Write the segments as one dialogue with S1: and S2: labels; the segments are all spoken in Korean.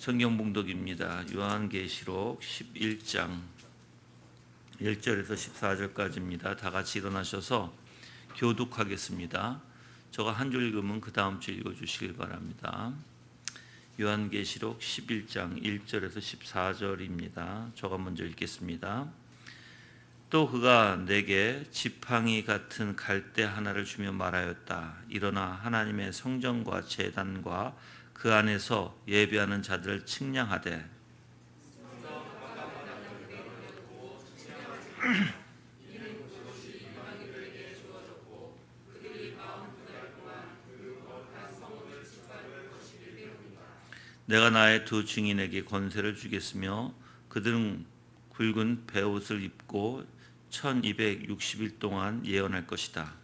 S1: 성경 봉독입니다. 요한계시록 11장 1절에서 14절까지입니다. 다 같이 일어나셔서 교독하겠습니다. 저가 한 줄 읽으면 그 다음 줄 읽어주시길 바랍니다. 요한계시록 11장 1절에서 14절입니다. 저가 먼저 읽겠습니다. 또 그가 내게 지팡이 같은 갈대 하나를 주며 말하였다. 일어나 하나님의 성전과 제단과 그 안에서 예배하는 자들을 측량하되 내가 나의 두 증인에게 권세를 주겠으며 그들은 굵은 베옷을 입고 1260일 동안 예언할 것이다.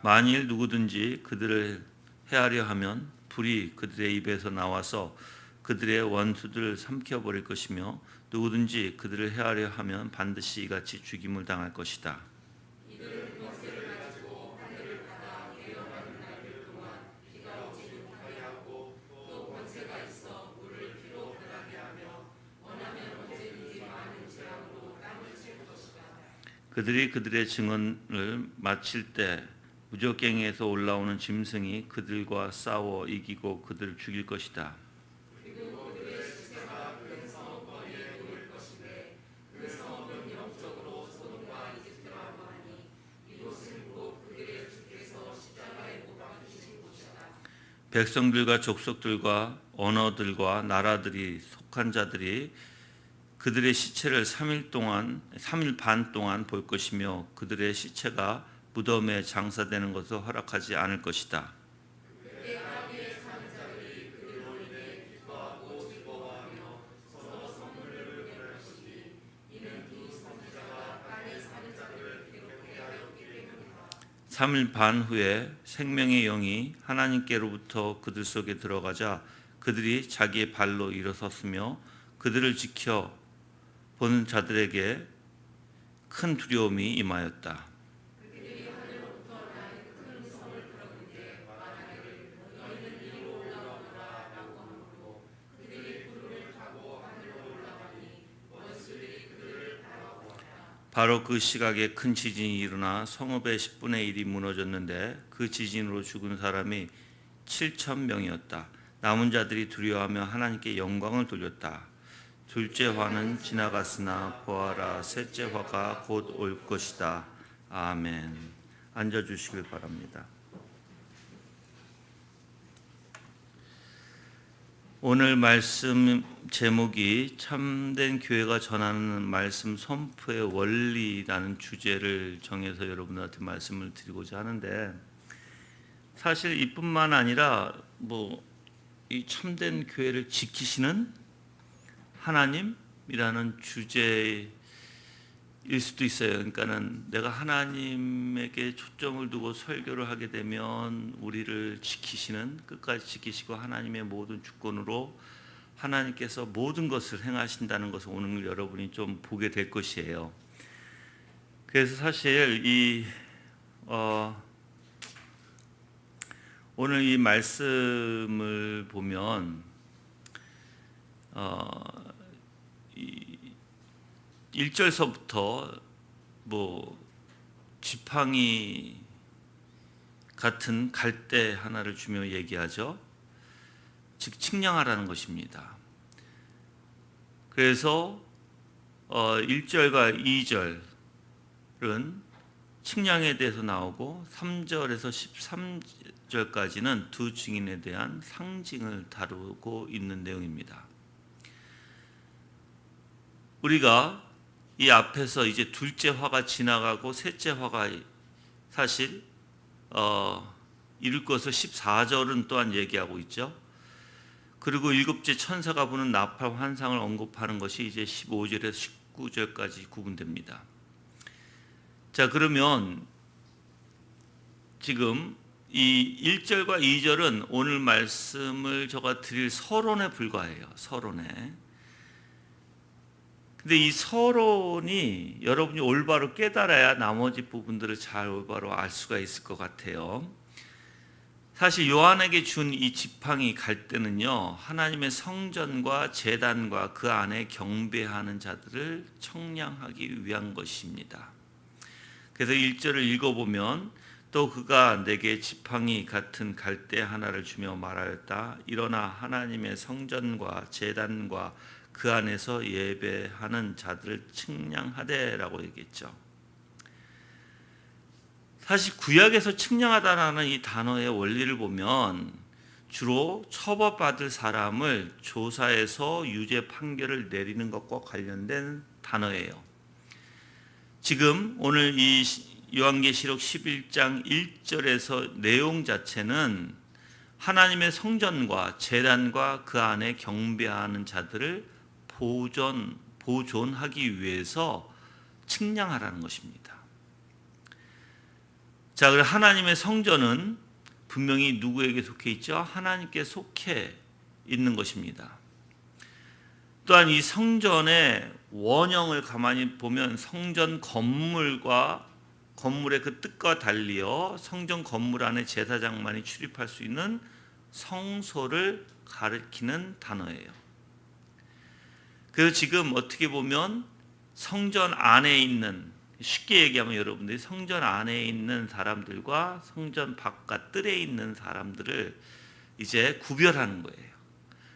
S1: 만일 누구든지 그들을 해하려 하면 불이 그들의 입에서 나와서 그들의 원수들을 삼켜버릴 것이며 누구든지 그들을 해하려 하면 반드시 이같이 죽임을 당할 것이다. 그들이 그들의 증언을 마칠 때 무적갱에서 올라오는 짐승이 그들과 싸워 이기고 그들을 죽일 것이다. 백성들과 족속들과 언어들과 나라들이 속한 자들이 그들의 시체를 3일 반 동안 볼 것이며 그들의 시체가 무덤에 장사되는 것을 허락하지 않을 것이다. 삼 일 반 후에 생명의 영이 하나님께로부터 그들 속에 들어가자 그들이 자기의 발로 일어섰으며 그들을 지켜 보는 자들에게 큰 두려움이 임하였다. 바로 그 시각에 큰 지진이 일어나 성읍의 10분의 1이 무너졌는데 그 지진으로 죽은 사람이 7,000명이었다. 남은 자들이 두려워하며 하나님께 영광을 돌렸다. 둘째 화는 지나갔으나 보아라 셋째 화가 곧 올 것이다. 아멘. 앉아주시길 바랍니다. 오늘 말씀 제목이 참된 교회가 전하는 말씀 선포의 원리라는 주제를 정해서 여러분들한테 말씀을 드리고자 하는데, 사실 이뿐만 아니라 이 참된 교회를 지키시는 하나님이라는 주제일 수도 있어요. 그러니까는 내가 하나님에게 초점을 두고 설교를 하게 되면 우리를 지키시는, 끝까지 지키시고 하나님의 모든 주권으로 하나님께서 모든 것을 행하신다는 것을 오늘 여러분이 좀 보게 될 것이에요. 그래서 사실 오늘 이 말씀을 보면 1절서부터 지팡이 같은 갈대 하나를 주며 얘기하죠. 즉 측량하라는 것입니다. 그래서 1절과 2절은 측량에 대해서 나오고 3절에서 13절까지는 두 증인에 대한 상징을 다루고 있는 내용입니다. 우리가 이 앞에서 이제 둘째 화가 지나가고 셋째 화가 사실 이룰 것을 14절은 또한 얘기하고 있죠. 그리고 일곱째 천사가 부는 나팔 환상을 언급하는 것이 이제 15절에서 19절까지 구분됩니다. 자, 그러면 지금 이 1절과 2절은 오늘 말씀을 제가 드릴 서론에 불과해요. 서론에. 근데 이 서론이 여러분이 올바로 깨달아야 나머지 부분들을 잘 올바로 알 수가 있을 것 같아요. 사실 요한에게 준 이 지팡이 갈 때는요, 하나님의 성전과 제단과 그 안에 경배하는 자들을 청량하기 위한 것입니다. 그래서 1절을 읽어보면 또 그가 내게 지팡이 같은 갈대 하나를 주며 말하였다. 일어나 하나님의 성전과 제단과 그 안에서 예배하는 자들을 측량하되라고 얘기했죠. 사실 구약에서 측량하다라는 이 단어의 원리를 보면 주로 처벌받을 사람을 조사해서 유죄 판결을 내리는 것과 관련된 단어예요. 지금 오늘 이 요한계시록 11장 1절에서 내용 자체는 하나님의 성전과 제단과 그 안에 경배하는 자들을 보존하기 위해서 측량하라는 것입니다. 자, 그럼 하나님의 성전은 분명히 누구에게 속해 있죠? 하나님께 속해 있는 것입니다. 또한 이 성전의 원형을 가만히 보면 성전 건물의 그 뜻과 달리요, 성전 건물 안에 제사장만이 출입할 수 있는 성소를 가리키는 단어예요. 그래서 지금 어떻게 보면 성전 안에 있는, 쉽게 얘기하면 여러분들이 성전 안에 있는 사람들과 성전 바깥 뜰에 있는 사람들을 이제 구별하는 거예요.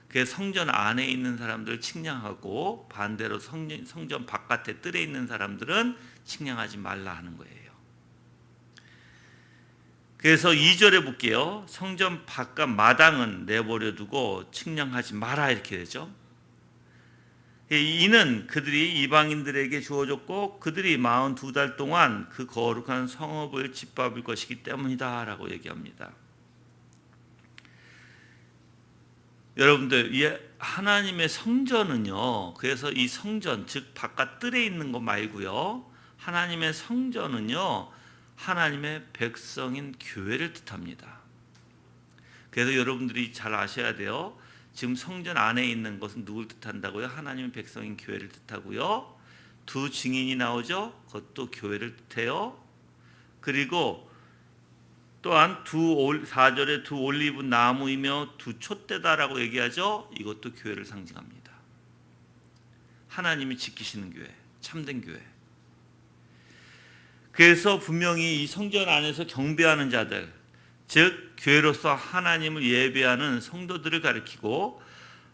S1: 그래서 성전 안에 있는 사람들을 측량하고 반대로 성전 바깥에 뜰에 있는 사람들은 측량하지 말라 하는 거예요. 그래서 2절에 볼게요. 성전 바깥 마당은 내버려 두고 측량하지 마라 이렇게 되죠. 이는 그들이 이방인들에게 주어졌고 그들이 42달 동안 그 거룩한 성읍을 짓밟을 것이기 때문이다 라고 얘기합니다. 여러분들, 하나님의 성전은요, 그래서 이 성전, 즉 바깥 뜰에 있는 거 말고요, 하나님의 성전은요, 하나님의 백성인 교회를 뜻합니다. 그래서 여러분들이 잘 아셔야 돼요. 지금 성전 안에 있는 것은 누굴 뜻한다고요? 하나님의 백성인 교회를 뜻하고요. 두 증인이 나오죠? 그것도 교회를 뜻해요. 그리고 또한 4절에 두 올리브 나무이며 두 촛대다라고 얘기하죠? 이것도 교회를 상징합니다. 하나님이 지키시는 교회, 참된 교회. 그래서 분명히 이 성전 안에서 경배하는 자들, 즉 교회로서 하나님을 예배하는 성도들을 가리키고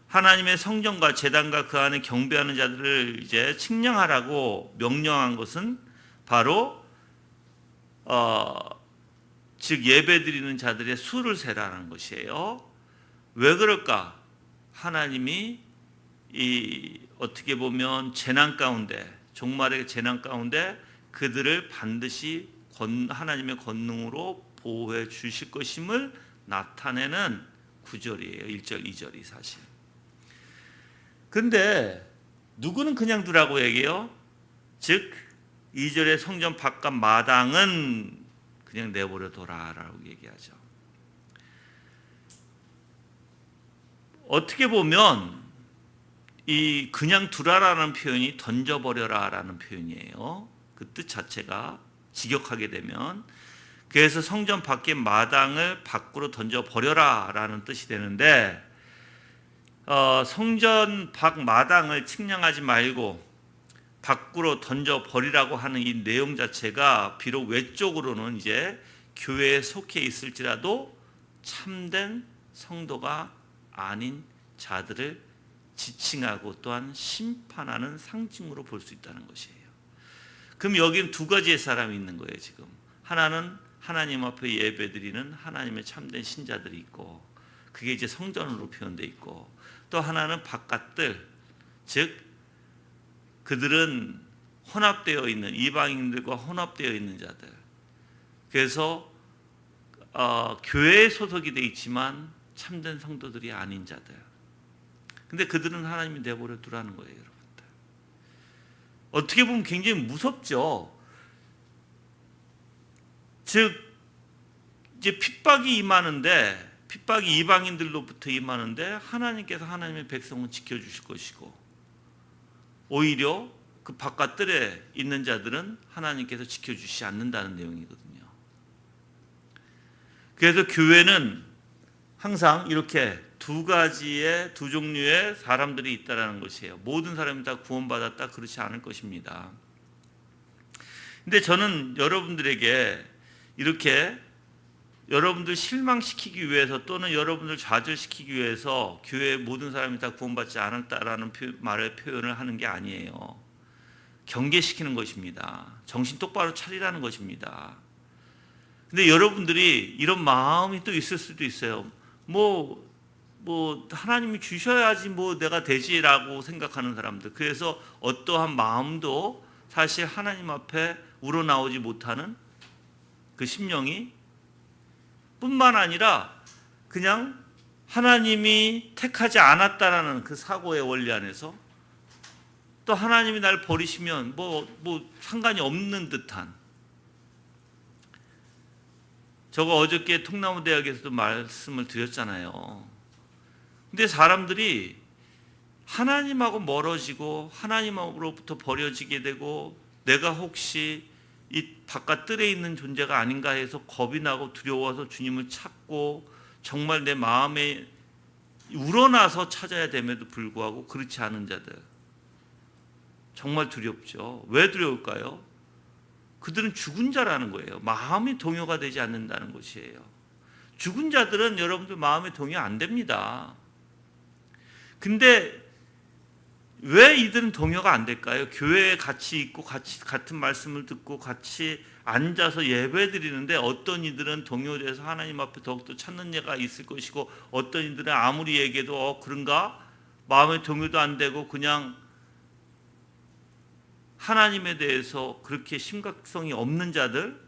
S1: 하나님의 성전과 제단과 그 안에 경배하는 자들을 이제 측량하라고 명령한 것은 바로 즉 예배드리는 자들의 수를 세라는 것이에요. 왜 그럴까? 하나님이 어떻게 보면 재난 가운데, 종말의 재난 가운데 그들을 반드시 하나님의 권능으로 보호해 주실 것임을 나타내는 구절이에요. 1절, 2절이 사실. 근데 누구는 그냥 두라고 얘기해요? 즉 2절의 성전 바깥 마당은 그냥 내버려 둬라라고 얘기하죠. 어떻게 보면 이 그냥 두라라는 표현이 던져버려라라는 표현이에요. 그 뜻 자체가 직역하게 되면, 그래서 성전 밖의 마당을 밖으로 던져버려라라는 뜻이 되는데, 성전 밖 마당을 측량하지 말고 밖으로 던져버리라고 하는 이 내용 자체가 비록 외적으로는 이제 교회에 속해 있을지라도 참된 성도가 아닌 자들을 지칭하고 또한 심판하는 상징으로 볼 수 있다는 것이에요. 그럼 여기는 두 가지의 사람이 있는 거예요. 지금 하나는 하나님 앞에 예배드리는 하나님의 참된 신자들이 있고, 그게 이제 성전으로 표현되어 있고, 또 하나는 바깥들, 즉 그들은 혼합되어 있는, 이방인들과 혼합되어 있는 자들. 그래서 교회에 소속이 되어 있지만 참된 성도들이 아닌 자들. 근데 그들은 하나님이 내버려 두라는 거예요, 여러분들. 어떻게 보면 굉장히 무섭죠. 즉 이제 핍박이 임하는데, 핍박이 이방인들로부터 임하는데 하나님께서 하나님의 백성은 지켜주실 것이고, 오히려 그 바깥들에 있는 자들은 하나님께서 지켜주시지 않는다는 내용이거든요. 그래서 교회는 항상 이렇게 두 종류의 사람들이 있다는 것이에요. 모든 사람이 다 구원받았다 그렇지 않을 것입니다. 근데 저는 여러분들에게 이렇게 여러분들 실망시키기 위해서 또는 여러분들 좌절시키기 위해서 교회의 모든 사람이 다 구원받지 않았다라는 말의 표현을 하는 게 아니에요. 경계시키는 것입니다. 정신 똑바로 차리라는 것입니다. 근데 여러분들이 이런 마음이 또 있을 수도 있어요. 뭐 하나님이 주셔야지 뭐 내가 되지라고 생각하는 사람들. 그래서 어떠한 마음도 사실 하나님 앞에 우러나오지 못하는 그 심령이 뿐만 아니라 그냥 하나님이 택하지 않았다라는 그 사고의 원리 안에서 또 하나님이 날 버리시면 뭐 상관이 없는 듯한. 저거 어저께 통나무대학에서도 말씀을 드렸잖아요. 근데 사람들이 하나님하고 멀어지고 하나님으로부터 버려지게 되고 내가 혹시 이 바깥들에 있는 존재가 아닌가 해서 겁이 나고 두려워서 주님을 찾고 정말 내 마음에 우러나서 찾아야 됨에도 불구하고 그렇지 않은 자들 정말 두렵죠. 왜 두려울까요? 그들은 죽은 자라는 거예요. 마음이 동요가 되지 않는다는 것이에요. 죽은 자들은 여러분들 마음이 동요 안 됩니다. 근데 왜 이들은 동요가 안 될까요? 교회에 같이 있고 같은 말씀을 듣고 같이 앉아서 예배 드리는데 어떤 이들은 동요돼서 하나님 앞에 더욱더 찾는 예가 있을 것이고 어떤 이들은 아무리 얘기해도 그런가? 마음의 동요도 안 되고 그냥 하나님에 대해서 그렇게 심각성이 없는 자들?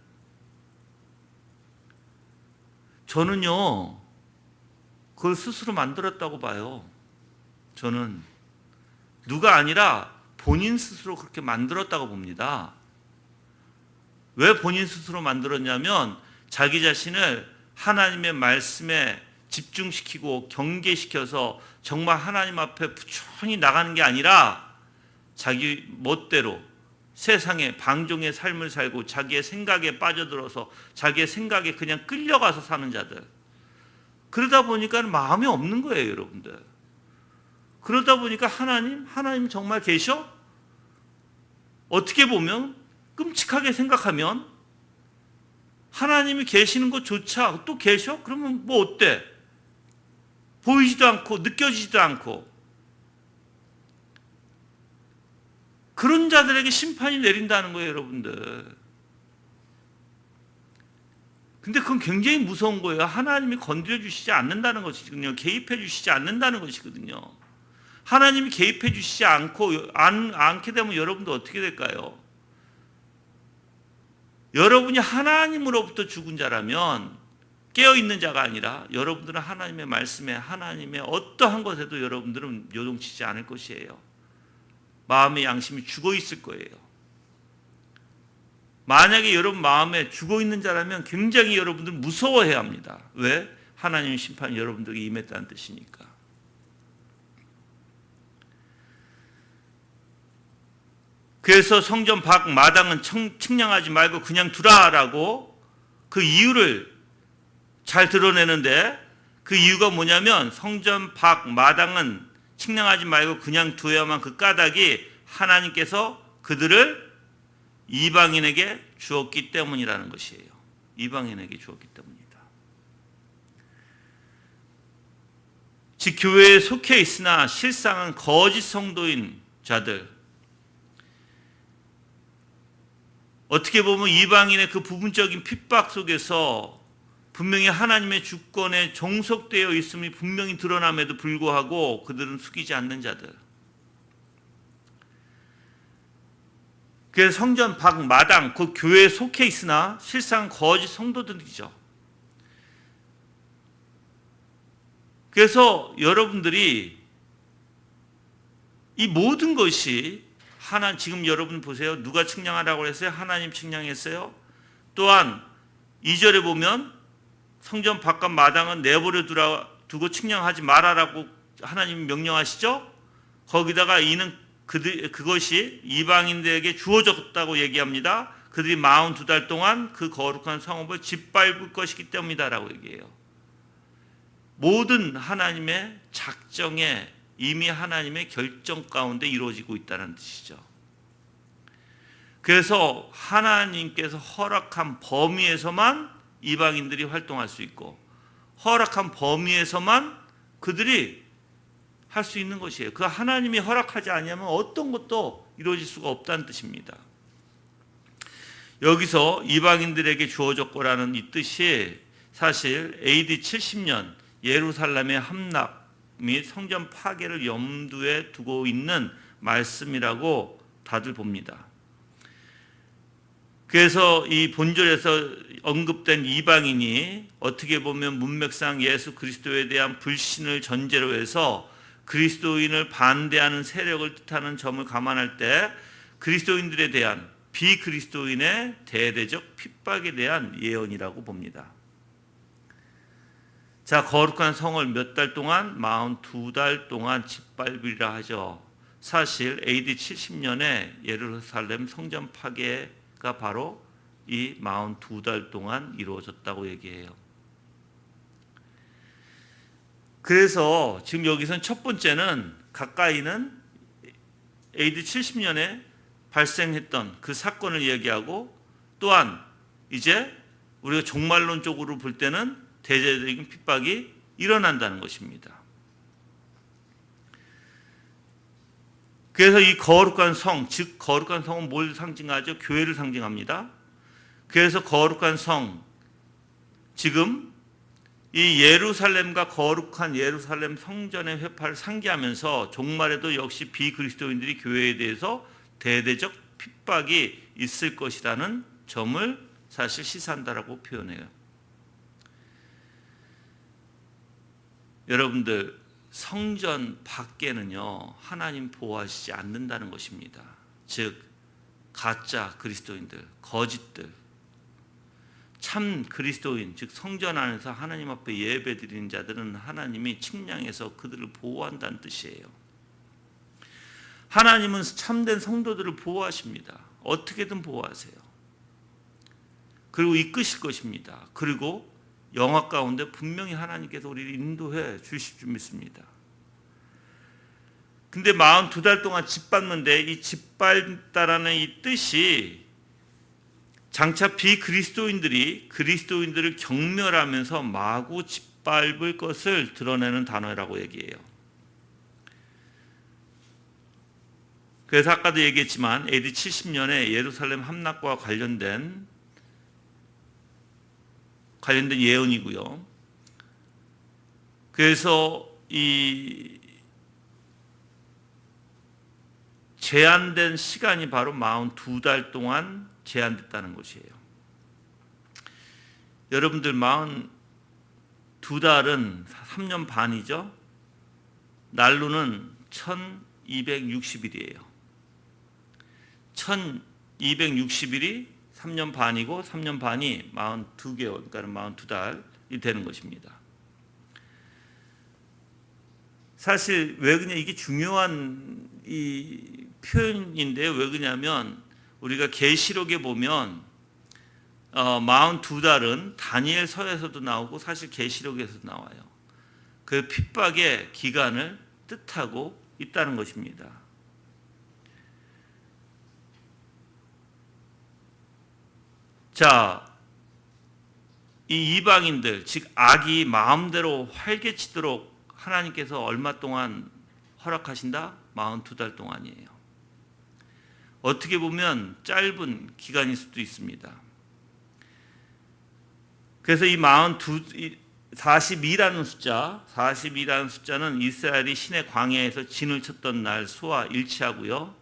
S1: 저는요 그걸 스스로 만들었다고 봐요. 저는 누가 아니라 본인 스스로 그렇게 만들었다고 봅니다. 왜 본인 스스로 만들었냐면 자기 자신을 하나님의 말씀에 집중시키고 경계시켜서 정말 하나님 앞에 부천히 나가는 게 아니라 자기 멋대로 세상에 방종의 삶을 살고 자기의 생각에 빠져들어서 자기의 생각에 그냥 끌려가서 사는 자들. 그러다 보니까 마음이 없는 거예요, 여러분들. 그러다 보니까 하나님 정말 계셔? 어떻게 보면 끔찍하게 생각하면 하나님이 계시는 것조차 또 계셔? 그러면 뭐 어때? 보이지도 않고 느껴지지도 않고 그런 자들에게 심판이 내린다는 거예요, 여러분들. 근데 그건 굉장히 무서운 거예요. 하나님이 건드려 주시지 않는다는 것이거든요. 개입해 주시지 않는다는 것이거든요. 하나님이 개입해 주시지 않게 되면 여러분도 어떻게 될까요? 여러분이 하나님으로부터 죽은 자라면 깨어있는 자가 아니라 여러분들은 하나님의 말씀에 하나님의 어떠한 것에도 여러분들은 요동치지 않을 것이에요. 마음의 양심이 죽어 있을 거예요. 만약에 여러분 마음에 죽어 있는 자라면 굉장히 여러분들은 무서워해야 합니다. 왜? 하나님의 심판이 여러분들에게 임했다는 뜻이니까. 그래서 성전 밖 마당은 측량하지 말고 그냥 두라라고 그 이유를 잘 드러내는데 그 이유가 뭐냐면 성전 밖 마당은 측량하지 말고 그냥 두어야만 그 까닭이 하나님께서 그들을 이방인에게 주었기 때문이라는 것이에요. 이방인에게 주었기 때문이다. 즉 교회에 속해 있으나 실상은 거짓 성도인 자들, 어떻게 보면 이방인의 그 부분적인 핍박 속에서 분명히 하나님의 주권에 종속되어 있음이 분명히 드러남에도 불구하고 그들은 숙이지 않는 자들. 그래서 성전 밖 마당, 그 교회에 속해 있으나 실상 거짓 성도들이죠. 그래서 여러분들이 이 모든 것이 지금 여러분 보세요. 누가 측량하라고 했어요? 하나님 측량했어요. 또한 2절에 보면 성전 바깥 마당은 내버려 두고 측량하지 말아라고 하나님이 명령하시죠. 거기다가 이는 그것이 이방인들에게 주어졌다고 얘기합니다. 그들이 42달 동안 그 거룩한 성읍을 짓밟을 것이기 때문이다라고 얘기해요. 모든 하나님의 작정에 이미 하나님의 결정 가운데 이루어지고 있다는 뜻이죠. 그래서 하나님께서 허락한 범위에서만 이방인들이 활동할 수 있고 허락한 범위에서만 그들이 할 수 있는 것이에요. 그 하나님이 허락하지 않으면 어떤 것도 이루어질 수가 없다는 뜻입니다. 여기서 이방인들에게 주어졌고라는 이 뜻이 사실 AD 70년 예루살렘의 함락 및 성전 파괴를 염두에 두고 있는 말씀이라고 다들 봅니다. 그래서 이 본절에서 언급된 이방인이 어떻게 보면 문맥상 예수 그리스도에 대한 불신을 전제로 해서 그리스도인을 반대하는 세력을 뜻하는 점을 감안할 때 그리스도인들에 대한 비그리스도인의 대대적 핍박에 대한 예언이라고 봅니다. 자, 거룩한 성을 몇 달 동안 42달 동안 짓밟으리라 하죠. 사실 AD 70년에 예루살렘 성전 파괴가 바로 이 42달 동안 이루어졌다고 얘기해요. 그래서 지금 여기서는 첫 번째는 가까이는 AD 70년에 발생했던 그 사건을 얘기하고 또한 이제 우리가 종말론적으로 볼 때는 대대적인 핍박이 일어난다는 것입니다. 그래서 이 거룩한 성, 즉 거룩한 성은 뭘 상징하죠? 교회를 상징합니다. 그래서 거룩한 성, 지금 이 예루살렘과 거룩한 예루살렘 성전의 회파를 상기하면서 종말에도 역시 비그리스도인들이 교회에 대해서 대대적 핍박이 있을 것이라는 점을 사실 시사한다라고 표현해요. 여러분들, 성전 밖에는요 하나님 보호하시지 않는다는 것입니다. 즉 가짜 그리스도인들, 거짓들, 참 그리스도인, 즉 성전 안에서 하나님 앞에 예배드리는 자들은 하나님이 측량해서 그들을 보호한다는 뜻이에요. 하나님은 참된 성도들을 보호하십니다. 어떻게든 보호하세요. 그리고 이끄실 것입니다. 그리고 영화 가운데 분명히 하나님께서 우리를 인도해 주실 줄 믿습니다. 근데 42달 동안 짓밟는데 이 짓밟다라는 이 뜻이 장차 비그리스도인들이 그리스도인들을 경멸하면서 마구 짓밟을 것을 드러내는 단어라고 얘기해요. 그래서 아까도 얘기했지만 AD 70년에 예루살렘 함락과 관련된 예언이고요. 그래서 이 제한된 시간이 바로 42달 동안 제한됐다는 것이에요. 여러분들 42달은 3년 반이죠. 날로는 1260일이에요. 1260일이 3년 반이고 3년 반이 42개월, 그러니까 42달이 되는 것입니다. 사실 왜 그냥 이게 중요한 이 표현인데요. 왜 그러냐면 우리가 계시록에 보면 42달은 다니엘서에서도 나오고 사실 계시록에서도 나와요. 그 핍박의 기간을 뜻하고 있다는 것입니다. 자, 이 이방인들, 즉 악이 마음대로 활개치도록 하나님께서 얼마 동안 허락하신다? 42달 동안이에요. 어떻게 보면 짧은 기간일 수도 있습니다. 그래서 이 42라는 숫자는 이스라엘이 시내 광야에서 진을 쳤던 날 수와 일치하고요.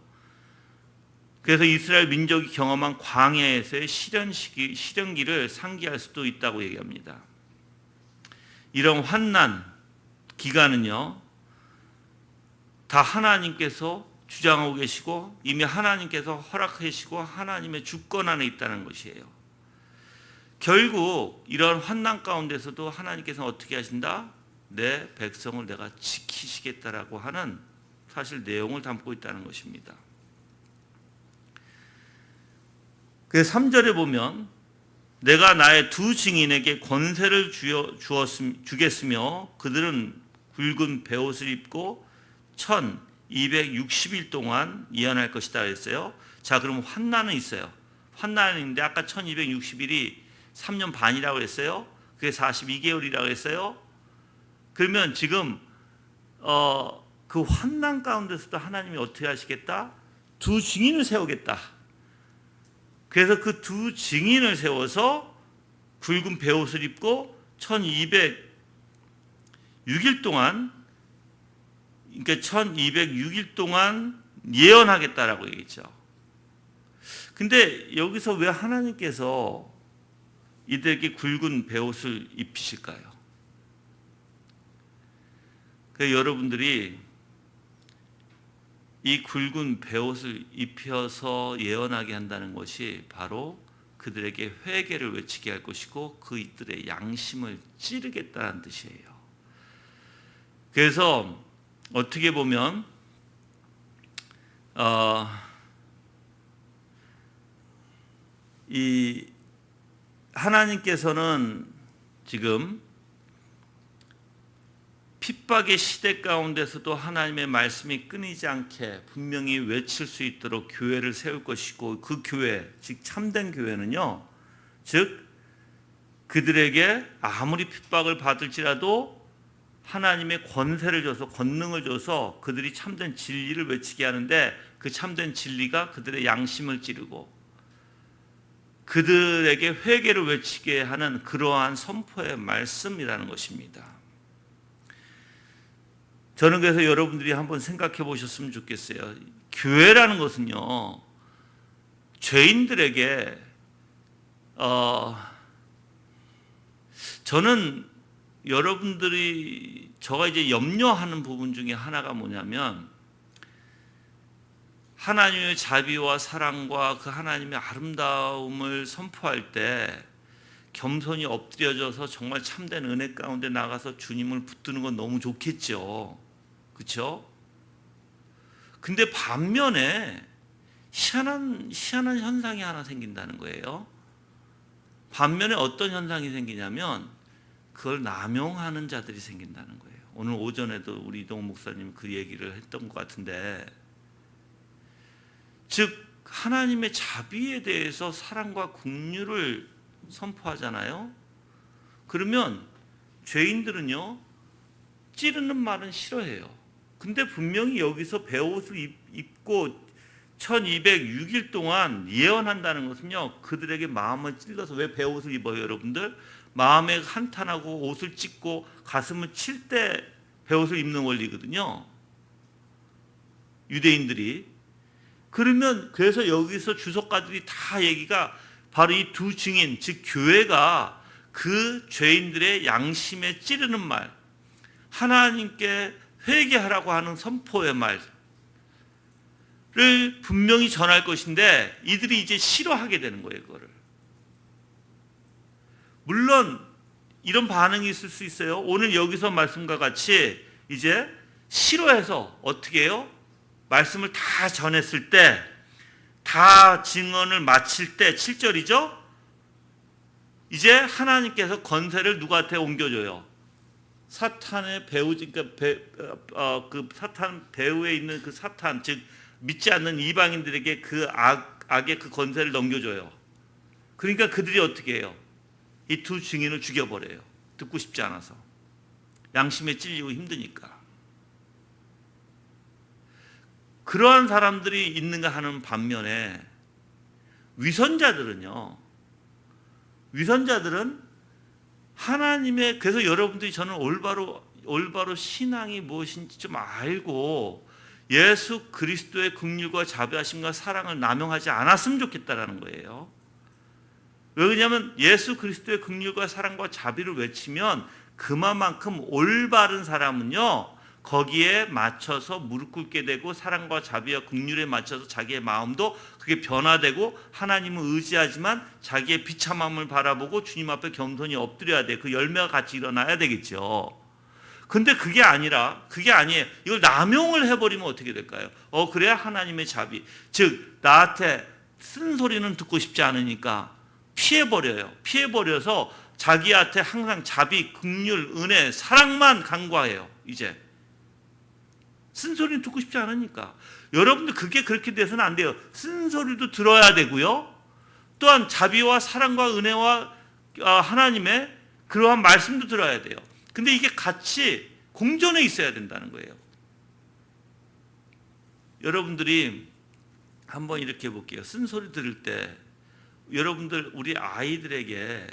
S1: 그래서 이스라엘 민족이 경험한 광야에서의 시련기를 상기할 수도 있다고 얘기합니다. 이런 환난 기간은요, 다 하나님께서 주장하고 계시고 이미 하나님께서 허락하시고 하나님의 주권 안에 있다는 것이에요. 결국 이런 환난 가운데서도 하나님께서는 어떻게 하신다? 내 백성을 내가 지키시겠다라고 하는 사실 내용을 담고 있다는 것입니다. 그 3절에 보면 내가 나의 두 증인에게 권세를 주겠으며 그들은 굵은 베옷을 입고 1260일 동안 예언할 것이다 했어요. 자, 그럼 환난은 있어요. 환난은 있는데 아까 1260일이 3년 반이라고 했어요. 그게 42개월이라고 했어요. 그러면 지금 그 환난 가운데서도 하나님이 어떻게 하시겠다? 두 증인을 세우겠다. 그래서 그 두 증인을 세워서 굵은 베옷을 입고 1206일 동안, 그러니까 1206일 동안 예언하겠다라고 얘기했죠. 근데 여기서 왜 하나님께서 이들에게 굵은 베옷을 입히실까요? 그래서 여러분들이 이 굵은 베옷을 입혀서 예언하게 한다는 것이 바로 그들에게 회개를 외치게 할 것이고 그들의 양심을 찌르겠다는 뜻이에요. 그래서 어떻게 보면 이 하나님께서는 지금 핍박의 시대 가운데서도 하나님의 말씀이 끊이지 않게 분명히 외칠 수 있도록 교회를 세울 것이고, 그 교회, 즉 참된 교회는요, 즉 그들에게 아무리 핍박을 받을지라도 하나님의 권세를 줘서, 권능을 줘서 그들이 참된 진리를 외치게 하는데, 그 참된 진리가 그들의 양심을 찌르고 그들에게 회개를 외치게 하는 그러한 선포의 말씀이라는 것입니다. 저는 그래서 여러분들이 한번 생각해 보셨으면 좋겠어요. 교회라는 것은요, 죄인들에게 저는 여러분들이 저가 이제 염려하는 부분 중에 하나가 뭐냐면, 하나님의 자비와 사랑과 그 하나님의 아름다움을 선포할 때 겸손히 엎드려져서 정말 참된 은혜 가운데 나가서 주님을 붙드는 건 너무 좋겠죠. 그렇죠? 근데 반면에 희한한 현상이 하나 생긴다는 거예요. 반면에 어떤 현상이 생기냐면 그걸 남용하는 자들이 생긴다는 거예요. 오늘 오전에도 우리 이동훈 목사님 그 얘기를 했던 것 같은데, 즉 하나님의 자비에 대해서 사랑과 긍휼을 선포하잖아요. 그러면 죄인들은요, 찌르는 말은 싫어해요. 근데 분명히 여기서 베옷을 입고 1206일 동안 예언한다는 것은요, 그들에게 마음을 찔러서, 왜 베옷을 입어요 여러분들? 마음에 한탄하고 옷을 찢고 가슴을 칠 때 베옷을 입는 원리거든요, 유대인들이. 그러면 그래서 여기서 주석가들이 다 얘기가 바로 이 두 증인, 즉 교회가 그 죄인들의 양심에 찌르는 말, 하나님께 회개하라고 하는 선포의 말을 분명히 전할 것인데, 이들이 이제 싫어하게 되는 거예요, 그거를. 물론 이런 반응이 있을 수 있어요. 오늘 여기서 말씀과 같이 이제 싫어해서 어떻게 해요? 말씀을 다 전했을 때, 다 증언을 마칠 때, 7절이죠? 이제 하나님께서 권세를 누구한테 옮겨줘요? 사탄의 배우, 그러니까 그 사탄 배후에 있는 그 사탄, 즉 믿지 않는 이방인들에게 그 악의 그 권세를 넘겨줘요. 그러니까 그들이 어떻게 해요? 이 두 증인을 죽여버려요. 듣고 싶지 않아서, 양심에 찔리고 힘드니까. 그러한 사람들이 있는가 하는 반면에 위선자들은 하나님의, 그래서 여러분들이 저는 올바로 신앙이 무엇인지 좀 알고 예수 그리스도의 긍휼과 자비하심과 사랑을 남용하지 않았으면 좋겠다라는 거예요. 왜냐하면 예수 그리스도의 긍휼과 사랑과 자비를 외치면 그만큼 올바른 사람은요, 거기에 맞춰서 무릎 꿇게 되고 사랑과 자비와 긍휼에 맞춰서 자기의 마음도 그게 변화되고 하나님을 의지하지만 자기의 비참함을 바라보고 주님 앞에 겸손히 엎드려야 돼. 그 열매가 같이 일어나야 되겠죠. 근데 그게 아니에요. 이걸 남용을 해버리면 어떻게 될까요? 그래야 하나님의 자비. 즉, 나한테 쓴소리는 듣고 싶지 않으니까 피해버려요. 피해버려서 자기한테 항상 자비, 긍휼, 은혜, 사랑만 간과해요. 이제. 쓴소리는 듣고 싶지 않으니까. 여러분들 그게 그렇게 돼서는 안 돼요. 쓴소리도 들어야 되고요. 또한 자비와 사랑과 은혜와 하나님의 그러한 말씀도 들어야 돼요. 근데 이게 같이 공존해 있어야 된다는 거예요. 여러분들이 한번 이렇게 볼게요. 쓴소리 들을 때 여러분들 우리 아이들에게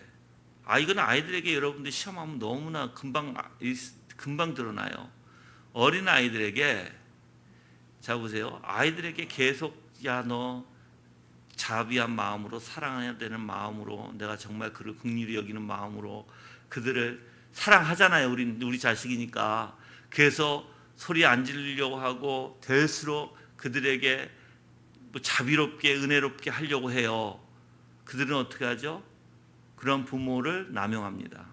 S1: 이건 아이들에게 여러분들 시험하면 너무나 금방 드러나요. 어린 아이들에게 자 보세요. 아이들에게 계속 너 자비한 마음으로 사랑해야 되는 마음으로 내가 정말 그를 긍휼히 여기는 마음으로 그들을 사랑하잖아요. 우리 자식이니까. 그래서 소리 안 지르려고 하고 될수록 그들에게 자비롭게 은혜롭게 하려고 해요. 그들은 어떻게 하죠? 그런 부모를 남용합니다.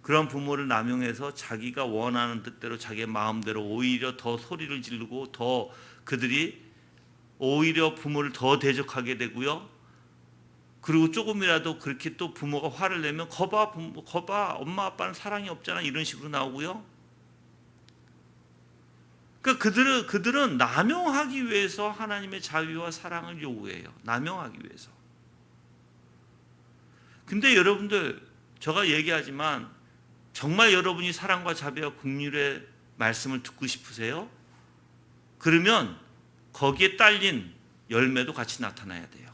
S1: 그런 부모를 남용해서 자기가 원하는 뜻대로 자기의 마음대로 오히려 더 소리를 지르고 더 그들이 오히려 부모를 더 대적하게 되고요. 그리고 조금이라도 그렇게 또 부모가 화를 내면 거봐 엄마 아빠는 사랑이 없잖아 이런 식으로 나오고요. 그러니까 그들은 남용하기 위해서 하나님의 자비와 사랑을 요구해요. 남용하기 위해서. 근데 여러분들 제가 얘기하지만 정말 여러분이 사랑과 자비와 긍휼의 말씀을 듣고 싶으세요? 그러면 거기에 딸린 열매도 같이 나타나야 돼요.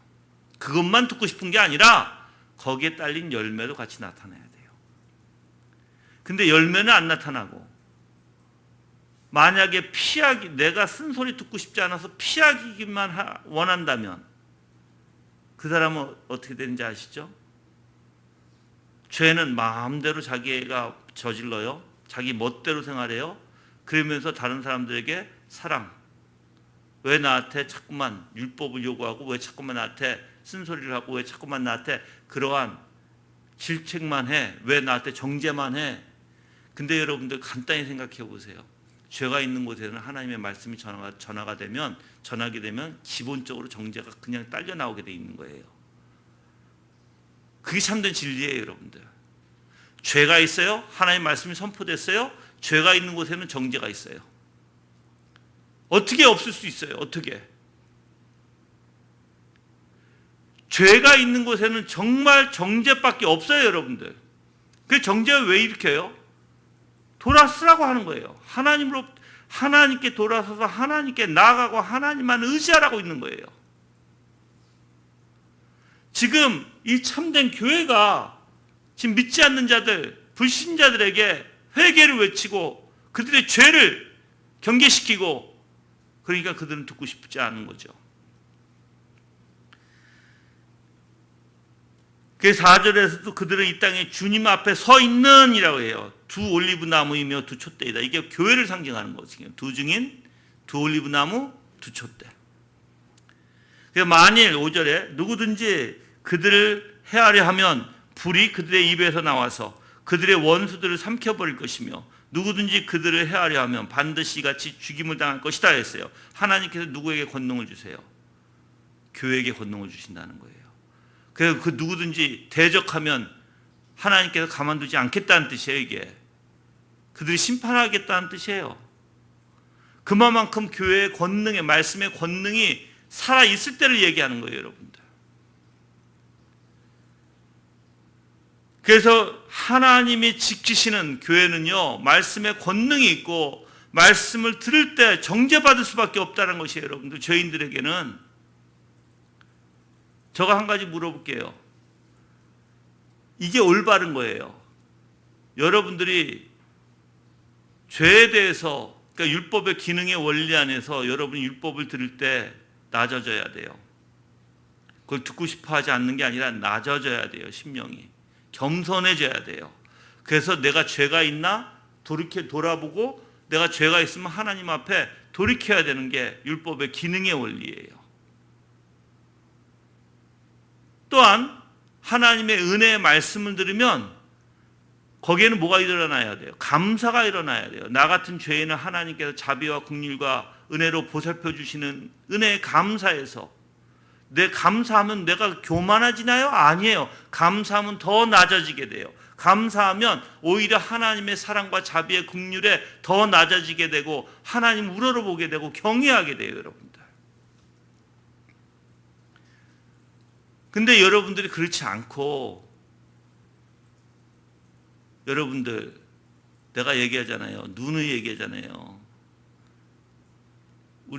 S1: 그것만 듣고 싶은 게 아니라 거기에 딸린 열매도 같이 나타나야 돼요. 근데 열매는 안 나타나고 만약에 내가 쓴소리 듣고 싶지 않아서 피하기만 원한다면 그 사람은 어떻게 되는지 아시죠? 죄는 마음대로 자기가 저질러요. 자기 멋대로 생활해요. 그러면서 다른 사람들에게 사랑. 왜 나한테 자꾸만 율법을 요구하고 왜 자꾸만 나한테 쓴소리를 하고 왜 자꾸만 나한테 그러한 질책만 해. 왜 나한테 정죄만 해. 근데 여러분들 간단히 생각해 보세요. 죄가 있는 곳에는 하나님의 말씀이 전하게 되면 기본적으로 정죄가 그냥 딸려 나오게 돼 있는 거예요. 그게 참된 진리예요, 여러분들. 죄가 있어요. 하나님의 말씀이 선포됐어요. 죄가 있는 곳에는 정죄가 있어요. 어떻게 없을 수 있어요? 어떻게? 죄가 있는 곳에는 정말 정죄밖에 없어요, 여러분들. 그 정죄를 왜 일으켜요? 돌아서라고 하는 거예요. 하나님께 돌아서서 하나님께 나아가고 하나님만 의지하라고 있는 거예요. 지금 이 참된 교회가 지금 믿지 않는 자들, 불신자들에게 회개를 외치고 그들의 죄를 경계시키고 그러니까 그들은 듣고 싶지 않은 거죠. 그래서 4절에서도 그들은 이 땅에 주님 앞에 서 있는이라고 해요. 두 올리브 나무이며 두 촛대이다. 이게 교회를 상징하는 거거든요. 두 증인, 두 올리브 나무, 두 촛대. 그래서 만일 5절에 누구든지 그들을 해하려 하면 불이 그들의 입에서 나와서 그들의 원수들을 삼켜버릴 것이며 누구든지 그들을 해하려 하면 반드시 같이 죽임을 당할 것이다 했어요. 하나님께서 누구에게 권능을 주세요? 교회에게 권능을 주신다는 거예요. 그래서 그 누구든지 대적하면 하나님께서 가만두지 않겠다는 뜻이에요. 이게 그들이 심판하겠다는 뜻이에요. 그만큼 교회의 권능의 말씀의 권능이 살아있을 때를 얘기하는 거예요, 여러분들. 그래서 하나님이 지키시는 교회는요, 말씀의 권능이 있고 말씀을 들을 때 정죄받을 수밖에 없다는 것이에요, 여러분들. 죄인들에게는. 제가 한 가지 물어볼게요. 이게 올바른 거예요. 여러분들이 죄에 대해서, 그러니까 율법의 기능의 원리 안에서 여러분이 율법을 들을 때 낮아져야 돼요. 그걸 듣고 싶어 하지 않는 게 아니라 낮아져야 돼요, 심령이. 겸손해져야 돼요. 그래서 내가 죄가 있나 돌아보고 내가 죄가 있으면 하나님 앞에 돌이켜야 되는 게 율법의 기능의 원리예요. 또한 하나님의 은혜의 말씀을 들으면 거기에는 뭐가 일어나야 돼요? 감사가 일어나야 돼요. 나 같은 죄인을 하나님께서 자비와 긍휼과 은혜로 보살펴 주시는 은혜에 감사해서, 내 감사하면 내가 교만해지나요? 아니에요. 감사하면 더 낮아지게 돼요. 감사하면 오히려 하나님의 사랑과 자비의 긍휼에 더 낮아지게 되고 하나님 우러러보게 되고 경외하게 돼요, 여러분들. 근데 여러분들이 그렇지 않고, 여러분들, 내가 얘기하잖아요. 누누이 얘기하잖아요.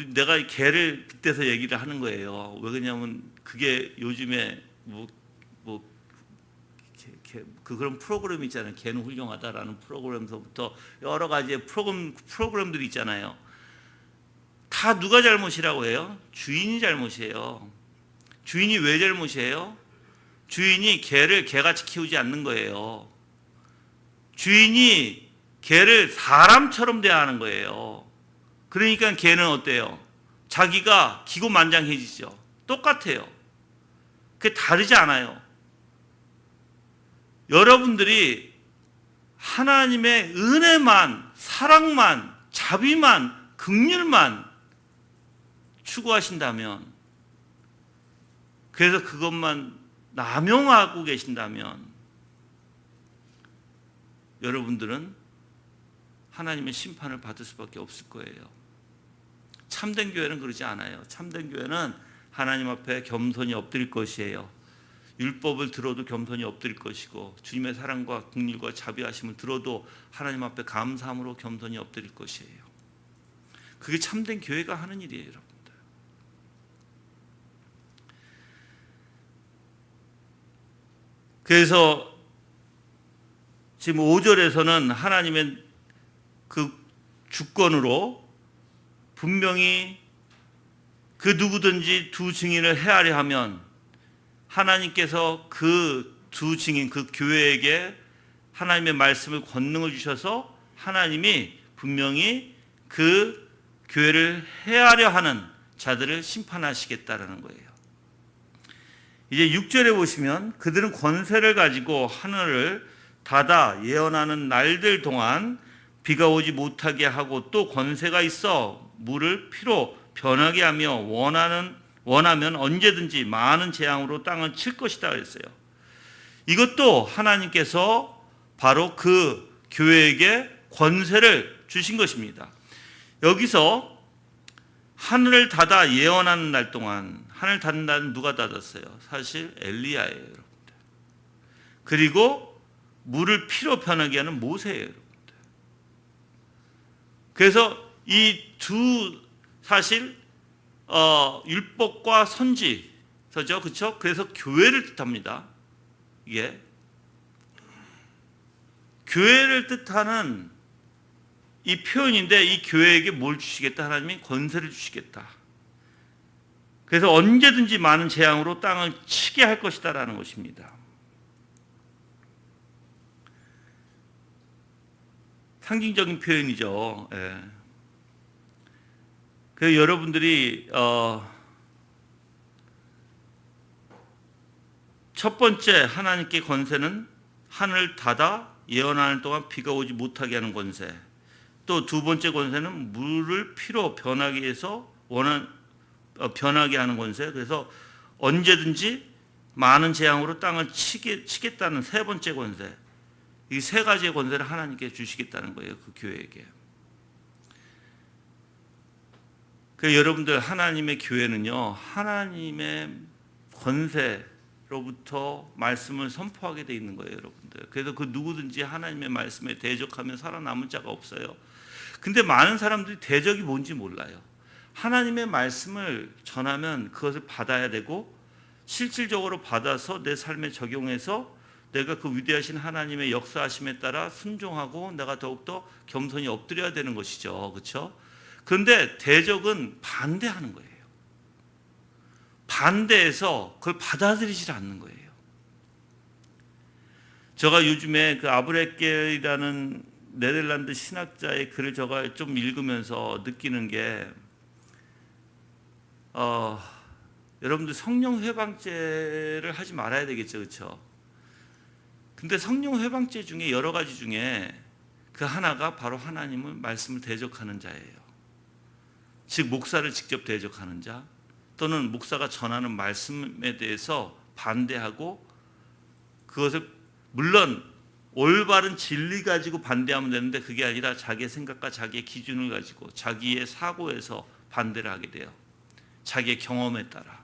S1: 내가 개를 빗대서 얘기를 하는 거예요. 왜 그러냐면 그게 요즘에 그런 프로그램 있잖아요. 개는 훌륭하다라는 프로그램서부터 여러 가지의 프로그램들이 있잖아요. 다 누가 잘못이라고 해요? 주인이 잘못이에요. 주인이 왜 잘못이에요? 주인이 개를 개같이 키우지 않는 거예요. 주인이 개를 사람처럼 대하는 거예요. 그러니까 개는 어때요? 자기가 기고만장해지죠. 똑같아요. 그게 다르지 않아요. 여러분들이 하나님의 은혜만, 사랑만, 자비만, 긍휼만 추구하신다면, 그래서 그것만 남용하고 계신다면 여러분들은 하나님의 심판을 받을 수밖에 없을 거예요. 참된 교회는 그러지 않아요. 참된 교회는 하나님 앞에 겸손히 엎드릴 것이에요. 율법을 들어도 겸손히 엎드릴 것이고, 주님의 사랑과 긍휼과 자비하심을 들어도 하나님 앞에 감사함으로 겸손히 엎드릴 것이에요. 그게 참된 교회가 하는 일이에요, 여러분들. 그래서 지금 5절에서는 하나님의 그 주권으로 분명히 그 누구든지 두 증인을 헤아려 하면 하나님께서 그 두 증인, 그 교회에게 하나님의 말씀을 권능을 주셔서 하나님이 분명히 그 교회를 헤아려 하는 자들을 심판하시겠다라는 거예요. 이제 6절에 보시면 그들은 권세를 가지고 하늘을 닫아 예언하는 날들 동안 비가 오지 못하게 하고, 또 권세가 있어 물을 피로 변하게 하며 원하면 언제든지 많은 재앙으로 땅을 칠 것이다 그랬어요. 이것도 하나님께서 바로 그 교회에게 권세를 주신 것입니다. 여기서 하늘을 닫아 예언하는 날 동안, 하늘 닫는 날은 누가 닫았어요? 사실 엘리야예요, 여러분들. 그리고 물을 피로 변하게 하는 모세예요, 여러분들. 그래서 이 두 사실 율법과 선지서죠, 그렇죠? 그래서 교회를 뜻합니다. 이게 교회를 뜻하는 이 표현인데, 이 교회에게 뭘 주시겠다? 하나님이 권세를 주시겠다. 그래서 언제든지 많은 재앙으로 땅을 치게 할 것이다라는 것입니다. 상징적인 표현이죠. 예. 그래서 여러분들이 첫 번째 하나님께 권세는 하늘 닫아 예언하는 동안 비가 오지 못하게 하는 권세. 또 두 번째 권세는 물을 피로 변하게 해서 변하게 하는 권세. 그래서 언제든지 많은 재앙으로 땅을 치겠다는 세 번째 권세. 이 세 가지의 권세를 하나님께 주시겠다는 거예요, 그 교회에게. 그 여러분들, 하나님의 교회는요, 하나님의 권세로부터 말씀을 선포하게 돼 있는 거예요, 여러분들. 그래서 그 누구든지 하나님의 말씀에 대적하면 살아남을 자가 없어요. 근데 많은 사람들이 대적이 뭔지 몰라요. 하나님의 말씀을 전하면 그것을 받아야 되고, 실질적으로 받아서 내 삶에 적용해서 내가 그 위대하신 하나님의 역사하심에 따라 순종하고 내가 더욱더 겸손히 엎드려야 되는 것이죠. 그렇죠? 그런데 대적은 반대하는 거예요. 반대해서 그걸 받아들이질 않는 거예요. 제가 요즘에 그 아브레겔이라는 네덜란드 신학자의 글을 제가 좀 읽으면서 느끼는 게, 여러분들 성령 회방죄를 하지 말아야 되겠죠, 그렇죠? 근데 성령 회방죄 중에 여러 가지 중에 그 하나가 바로 하나님을 말씀을 대적하는 자예요. 즉 목사를 직접 대적하는 자, 또는 목사가 전하는 말씀에 대해서 반대하고, 그것을 물론 올바른 진리 가지고 반대하면 되는데 그게 아니라 자기의 생각과 자기의 기준을 가지고 자기의 사고에서 반대를 하게 돼요. 자기의 경험에 따라.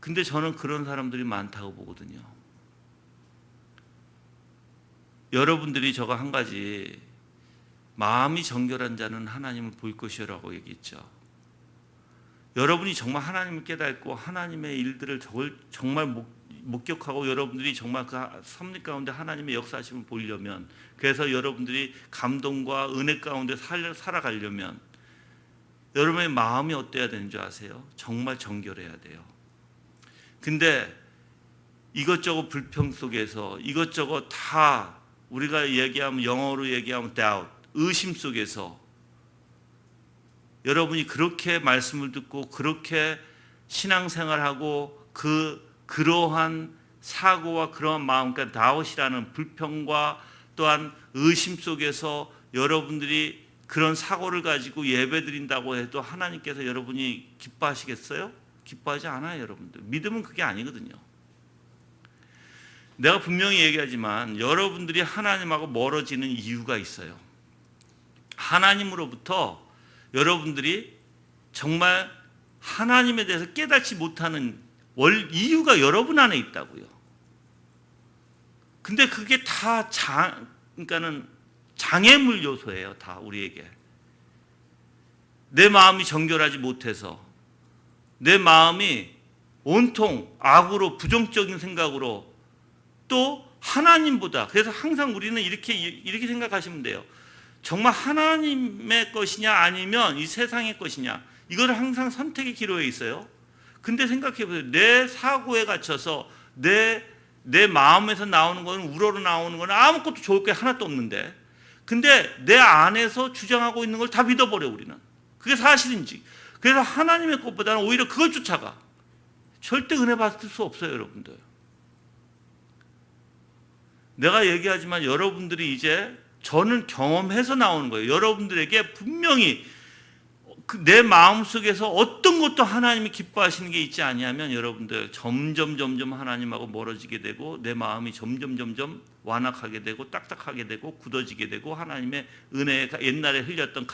S1: 근데 저는 그런 사람들이 많다고 보거든요. 여러분들이 저가 한 가지, 마음이 정결한 자는 하나님을 볼 것이라고 얘기했죠. 여러분이 정말 하나님을 깨닫고 하나님의 일들을 정말 목격하고 여러분들이 정말 그 섭리 가운데 하나님의 역사하심을 보려면, 그래서 여러분들이 감동과 은혜 가운데 살아가려면 여러분의 마음이 어때야 되는 줄 아세요? 정말 정결해야 돼요. 근데 이것저것 불평 속에서, 이것저것 다 우리가 얘기하면, 영어로 얘기하면 doubt, 의심 속에서 여러분이 그렇게 말씀을 듣고 그렇게 신앙생활하고 그러한 사고와 그러한 마음, 그러니까 다윗이라는 불평과 또한 의심 속에서 여러분들이 그런 사고를 가지고 예배드린다고 해도 하나님께서 여러분이 기뻐하시겠어요? 기뻐하지 않아요, 여러분들. 믿음은 그게 아니거든요. 내가 분명히 얘기하지만 여러분들이 하나님하고 멀어지는 이유가 있어요. 하나님으로부터 여러분들이 정말 하나님에 대해서 깨닫지 못하는 이유가 여러분 안에 있다고요. 근데 그게 다 그러니까는 장애물 요소예요, 다 우리에게. 내 마음이 정결하지 못해서, 내 마음이 온통 악으로 부정적인 생각으로, 또 하나님보다, 그래서 항상 우리는 이렇게 생각하시면 돼요. 정말 하나님의 것이냐 아니면 이 세상의 것이냐, 이거를 항상 선택의 기로에 있어요. 근데 생각해 보세요. 내 사고에 갇혀서 내 마음에서 나오는 거는, 우러러 나오는 거는 아무것도 좋을 게 하나도 없는데, 근데 내 안에서 주장하고 있는 걸 다 믿어버려, 우리는. 그게 사실인지. 그래서 하나님의 것보다는 오히려 그걸 쫓아가. 절대 은혜 받을 수 없어요, 여러분들. 내가 얘기하지만 여러분들이 이제, 저는 경험해서 나오는 거예요. 여러분들에게 분명히 내 마음속에서 어떤 것도 하나님이 기뻐하시는 게 있지 아니하면 여러분들 점점 하나님하고 멀어지게 되고, 내 마음이 점점 완악하게 되고 딱딱하게 되고 굳어지게 되고, 하나님의 은혜가 옛날에 흘렸던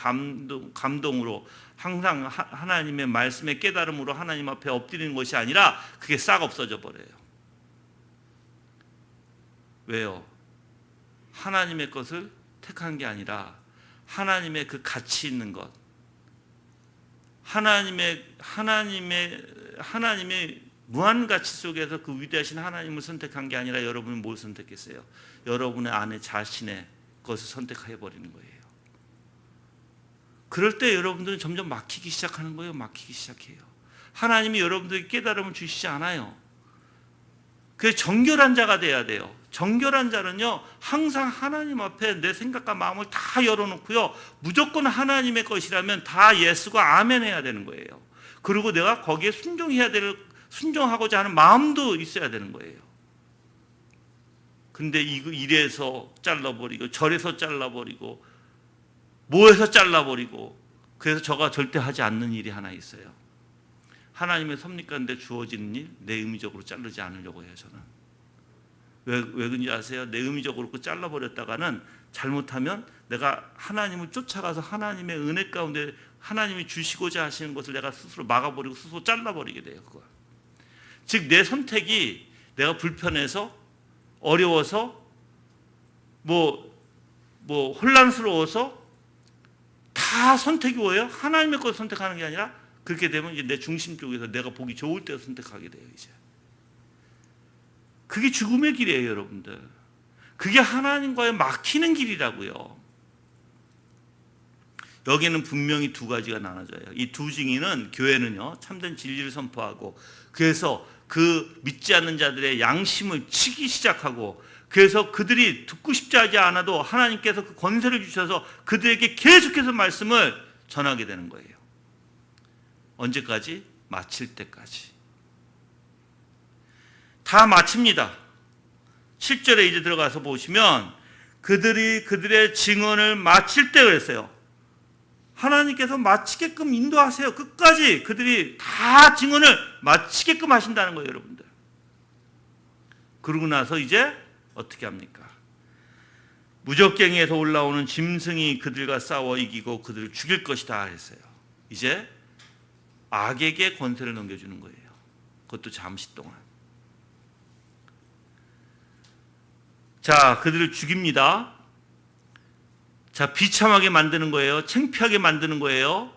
S1: 감동으로 항상 하나님의 말씀의 깨달음으로 하나님 앞에 엎드리는 것이 아니라 그게 싹 없어져 버려요. 왜요? 하나님의 것을 택한 게 아니라 하나님의 그 가치 있는 것, 하나님의 무한 가치 속에서 그 위대하신 하나님을 선택한 게 아니라 여러분은 뭘 선택했어요? 여러분의 안에 자신의 것을 선택해 버리는 거예요. 그럴 때 여러분들은 점점 막히기 시작하는 거예요. 막히기 시작해요. 하나님이 여러분들에게 깨달음을 주시지 않아요. 그래서 정결한 자가 돼야 돼요. 정결한 자는요, 항상 하나님 앞에 내 생각과 마음을 다 열어놓고요, 무조건 하나님의 것이라면 다 예수가 아멘 해야 되는 거예요. 그리고 내가 거기에 순종하고자 하는 마음도 있어야 되는 거예요. 근데 이래서 잘라버리고 저래서 잘라버리고 뭐해서 잘라버리고, 그래서 저가 절대 하지 않는 일이 하나 있어요. 하나님의 섭리 가운데 주어지는 일, 내 의미적으로 자르지 않으려고 해요, 저는. 왜 그런지 아세요? 내 의미적으로 그 잘라버렸다가는 잘못하면 내가 하나님을 쫓아가서 하나님의 은혜 가운데 하나님이 주시고자 하시는 것을 내가 스스로 막아버리고 스스로 잘라버리게 돼요. 그거. 즉 내 선택이 내가 불편해서, 어려워서, 혼란스러워서 다 선택이 뭐예요? 하나님의 것을 선택하는 게 아니라, 그렇게 되면 이제 내 중심 쪽에서 내가 보기 좋을 때 선택하게 돼요, 이제. 그게 죽음의 길이에요, 여러분들. 그게 하나님과의 막히는 길이라고요. 여기는 분명히 두 가지가 나눠져요. 이 두 증인은, 교회는요, 참된 진리를 선포하고, 그래서 그 믿지 않는 자들의 양심을 치기 시작하고, 그래서 그들이 듣고 싶지 하지 않아도 하나님께서 그 권세를 주셔서 그들에게 계속해서 말씀을 전하게 되는 거예요. 언제까지? 마칠 때까지. 다 마칩니다. 7절에 이제 들어가서 보시면 그들이 그들의 증언을 마칠 때 그랬어요. 하나님께서 마치게끔 인도하세요. 끝까지 그들이 다 증언을 마치게끔 하신다는 거예요, 여러분들. 그러고 나서 이제 어떻게 합니까? 무적갱이에서 올라오는 짐승이 그들과 싸워 이기고 그들을 죽일 것이다 했어요. 이제 악에게 권세를 넘겨주는 거예요. 그것도 잠시 동안. 자, 그들을 죽입니다. 자, 비참하게 만드는 거예요. 창피하게 만드는 거예요.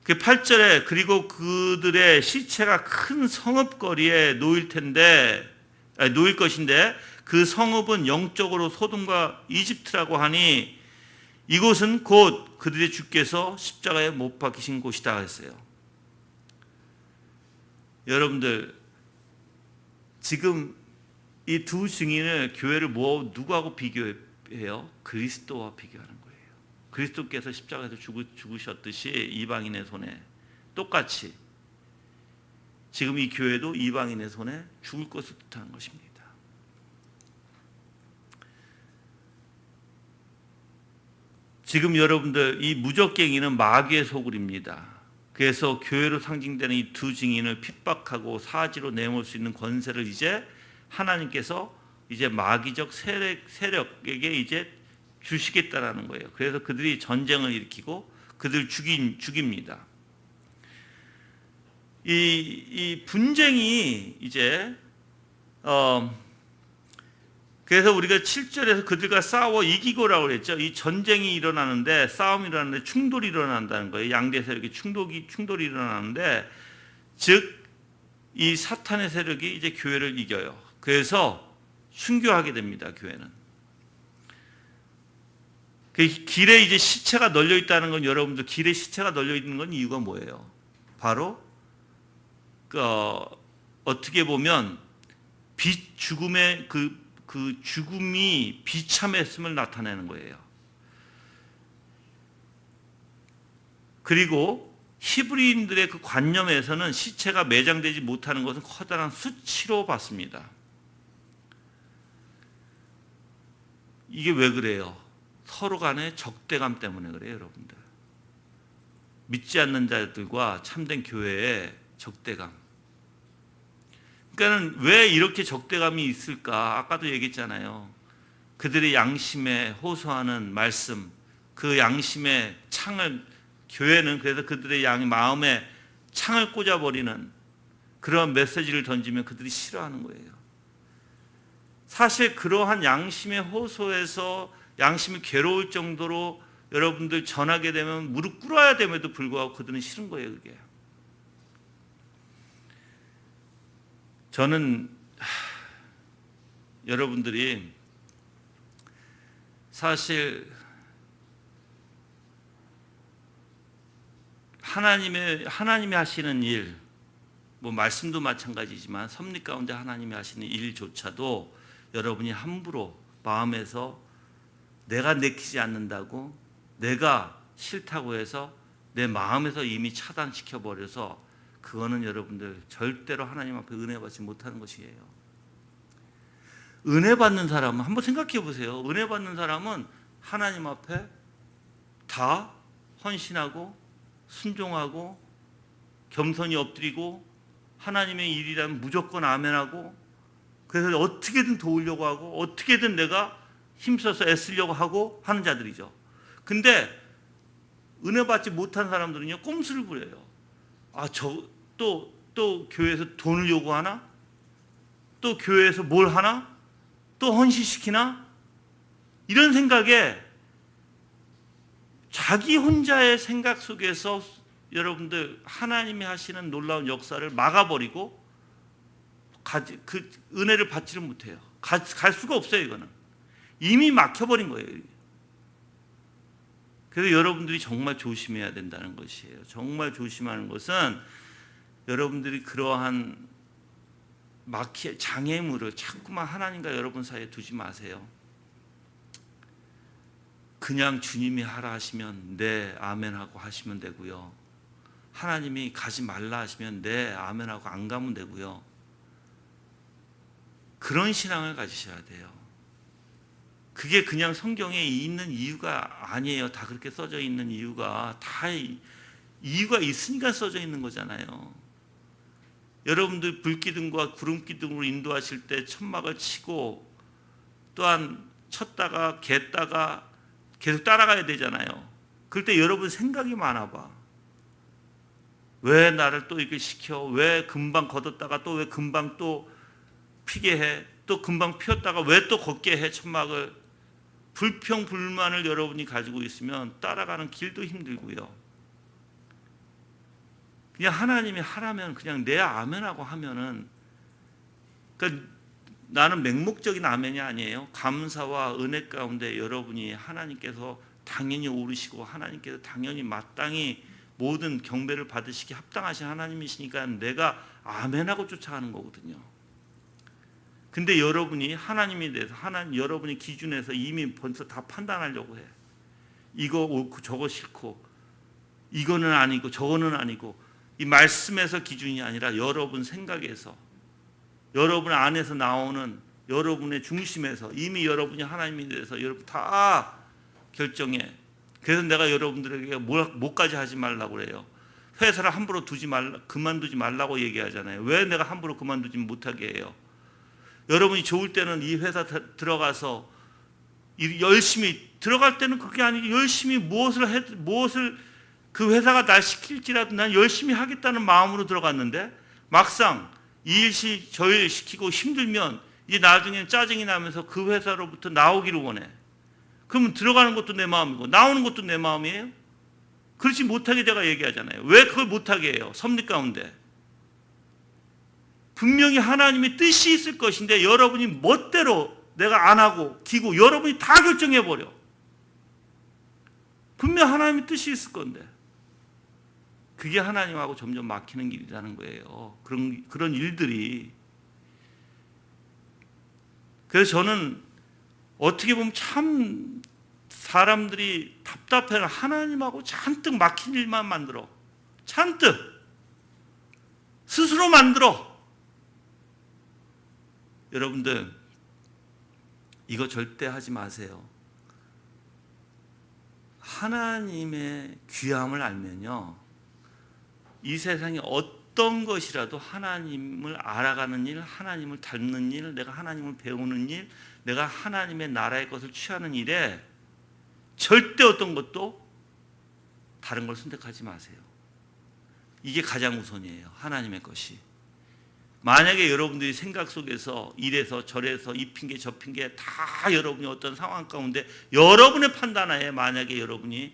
S1: 그 8절에 그리고 그들의 시체가 큰 성읍거리에 놓일 것인데 그 성읍은 영적으로 소돔과 이집트라고 하니 이곳은 곧 그들의 주께서 십자가에 못 박히신 곳이다 했어요. 여러분들, 지금 이 두 증인을 교회를 누구하고 비교해요? 그리스도와 비교하는 거예요. 그리스도께서 십자가에서 죽으셨듯이 이방인의 손에 똑같이 지금 이 교회도 이방인의 손에 죽을 것을 뜻하는 것입니다. 지금 여러분들 이 무적갱이는 마귀의 소굴입니다. 그래서 교회로 상징되는 이 두 증인을 핍박하고 사지로 내몰 수 있는 권세를 이제 하나님께서 이제 마귀적 세력에게 이제 주시겠다라는 거예요. 그래서 그들이 전쟁을 일으키고 그들 죽입니다. 이 분쟁이 이제 그래서 우리가 7절에서 그들과 싸워 이기고라고 그랬죠. 이 전쟁이 일어나는데 싸움이 일어나는데 충돌이 일어난다는 거예요. 양대 세력이 충돌이 일어나는데 즉 이 사탄의 세력이 이제 교회를 이겨요. 그래서 순교하게 됩니다. 교회는. 그 길에 이제 시체가 널려 있다는 건 여러분들 길에 시체가 널려 있는 건 이유가 뭐예요? 바로 어떻게 보면 죽음의 그 죽음이 비참했음을 나타내는 거예요. 그리고 히브리인들의 그 관념에서는 시체가 매장되지 못하는 것은 커다란 수치로 봤습니다. 이게 왜 그래요? 서로 간의 적대감 때문에 그래요, 여러분들. 믿지 않는 자들과 참된 교회의 적대감. 그러니까 왜 이렇게 적대감이 있을까? 아까도 얘기했잖아요. 그들의 양심에 호소하는 말씀, 그 양심의 창을 교회는 그래서 그들의 마음에 창을 꽂아버리는 그런 메시지를 던지면 그들이 싫어하는 거예요. 사실 그러한 양심의 호소에서 양심이 괴로울 정도로 여러분들 전하게 되면 무릎 꿇어야 됨에도 불구하고 그들은 싫은 거예요, 그게. 저는 여러분들이 사실 하나님이 하시는 일, 뭐 말씀도 마찬가지지만 섭리 가운데 하나님이 하시는 일조차도 여러분이 함부로 마음에서 내가 내키지 않는다고, 내가 싫다고 해서 내 마음에서 이미 차단시켜 버려서 그거는 여러분들 절대로 하나님 앞에 은혜 받지 못하는 것이에요. 은혜 받는 사람은 한번 생각해 보세요. 은혜 받는 사람은 하나님 앞에 다 헌신하고 순종하고 겸손히 엎드리고 하나님의 일이라면 무조건 아멘하고 그래서 어떻게든 도우려고 하고 어떻게든 내가 힘써서 애쓰려고 하고 하는 자들이죠. 근데 은혜 받지 못한 사람들은요, 꼼수를 부려요. 또 교회에서 돈을 요구하나? 또 교회에서 뭘 하나? 또 헌신시키나? 이런 생각에 자기 혼자의 생각 속에서 여러분들 하나님이 하시는 놀라운 역사를 막아버리고 그 은혜를 받지를 못해요. 갈 수가 없어요. 이거는 이미 막혀버린 거예요. 그래서 여러분들이 정말 조심해야 된다는 것이에요. 정말 조심하는 것은 여러분들이 그러한 장애물을 자꾸만 하나님과 여러분 사이에 두지 마세요. 그냥 주님이 하라 하시면 네 아멘하고 하시면 되고요. 하나님이 가지 말라 하시면 네 아멘하고 안 가면 되고요. 그런 신앙을 가지셔야 돼요. 그게 그냥 성경에 있는 이유가 아니에요. 다 그렇게 써져 있는 이유가 다 이유가 있으니까 써져 있는 거잖아요. 여러분들 불기둥과 구름기둥으로 인도하실 때 천막을 치고 또한 쳤다가 갰다가 계속 따라가야 되잖아요. 그럴 때 여러분 생각이 많아 봐. 왜 나를 또 이렇게 시켜? 왜 금방 걷었다가 또 왜 금방 또 피게 해? 또 금방 피었다가 왜 또 걷게 해? 천막을. 불평불만을 여러분이 가지고 있으면 따라가는 길도 힘들고요. 그냥 하나님이 하라면 그냥 내 아멘하고 하면은, 그러니까 나는 맹목적인 아멘이 아니에요. 감사와 은혜 가운데 여러분이 하나님께서 당연히 오르시고 하나님께서 당연히 마땅히 모든 경배를 받으시기 합당하신 하나님이시니까 내가 아멘하고 쫓아가는 거거든요. 근데 여러분이 하나님에 대해서 하나님 여러분의 기준에서 이미 벌써 다 판단하려고 해. 이거 옳고 저거 싫고 이거는 아니고 저거는 아니고, 이 말씀에서 기준이 아니라 여러분 생각에서 여러분 안에서 나오는 여러분의 중심에서 이미 여러분이 하나님에 대해서 여러분 다 결정해. 그래서 내가 여러분들에게 뭐까지 하지 말라고 그래요. 회사를 함부로 그만두지 말라고 얘기하잖아요. 왜 내가 함부로 그만두지 못하게 해요? 여러분이 좋을 때는 이 회사 들어가서 열심히 들어갈 때는 그게 아니고 열심히 무엇을 그 회사가 날 시킬지라도 난 열심히 하겠다는 마음으로 들어갔는데 막상 이 일시 저 일 시키고 힘들면 이제 나중엔 짜증이 나면서 그 회사로부터 나오기를 원해. 그러면 들어가는 것도 내 마음이고 나오는 것도 내 마음이에요? 그렇지 못하게 제가 얘기하잖아요. 왜 그걸 못하게 해요? 섭리 가운데 분명히 하나님의 뜻이 있을 것인데 여러분이 멋대로 내가 안 하고 기고 여러분이 다 결정해버려. 분명 하나님의 뜻이 있을 건데 그게 하나님하고 점점 막히는 길이라는 거예요. 그런 일들이. 그래서 저는 어떻게 보면 참 사람들이 답답해서 하나님하고 잔뜩 막힌 일만 만들어. 잔뜩 스스로 만들어. 여러분들 이거 절대 하지 마세요. 하나님의 귀함을 알면요, 이 세상에 어떤 것이라도 하나님을 알아가는 일, 하나님을 닮는 일, 내가 하나님을 배우는 일, 내가 하나님의 나라의 것을 취하는 일에 절대 어떤 것도 다른 걸 선택하지 마세요. 이게 가장 우선이에요. 하나님의 것이. 만약에 여러분들이 생각 속에서 이래서 저래서 이 핑계 저 핑계 다 여러분이 어떤 상황 가운데 여러분의 판단하에 만약에 여러분이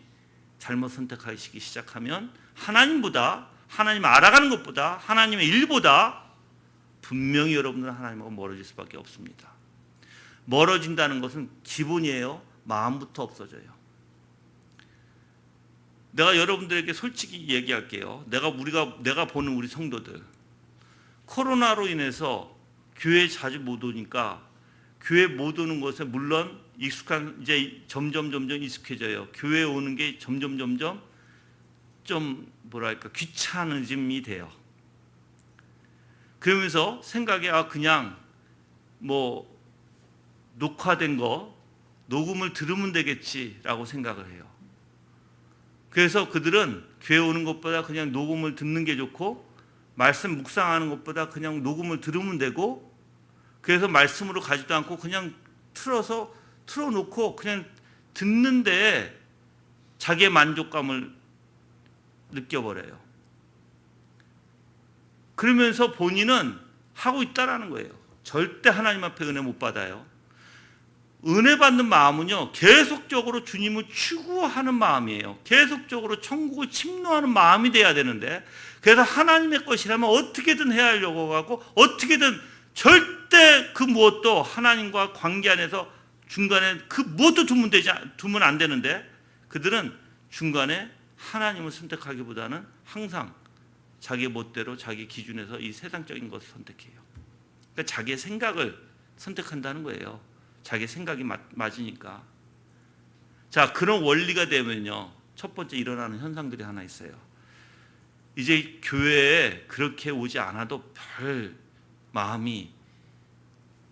S1: 잘못 선택하시기 시작하면 하나님보다, 하나님 알아가는 것보다, 하나님의 일보다 분명히 여러분들은 하나님하고 멀어질 수밖에 없습니다. 멀어진다는 것은 기본이에요. 마음부터 없어져요. 내가 여러분들에게 솔직히 얘기할게요. 내가 보는 우리 성도들, 코로나로 인해서 교회 자주 못 오니까 교회 못 오는 것에 물론 이제 점점 익숙해져요. 교회 오는 게 점점 좀 뭐랄까 귀찮음이 돼요. 그러면서 생각에 그냥 뭐 녹화된 거 녹음을 들으면 되겠지라고 생각을 해요. 그래서 그들은 교회 오는 것보다 그냥 녹음을 듣는 게 좋고 말씀 묵상하는 것보다 그냥 녹음을 들으면 되고, 그래서 말씀으로 가지도 않고 그냥 틀어놓고 그냥 듣는데 자기의 만족감을 느껴버려요. 그러면서 본인은 하고 있다라는 거예요. 절대 하나님 앞에 은혜 못 받아요. 은혜 받는 마음은요, 계속적으로 주님을 추구하는 마음이에요. 계속적으로 천국을 침노하는 마음이 돼야 되는데, 그래서 하나님의 것이라면 어떻게든 해야 하려고 하고 어떻게든 절대 그 무엇도 하나님과 관계 안에서 중간에 그 무엇도 두면 안 되는데, 그들은 중간에 하나님을 선택하기보다는 항상 자기 멋대로 자기 기준에서 이 세상적인 것을 선택해요. 그러니까 자기의 생각을 선택한다는 거예요. 자기 생각이 맞으니까. 자, 그런 원리가 되면요, 첫 번째 일어나는 현상들이 하나 있어요. 이제 교회에 그렇게 오지 않아도 별 마음이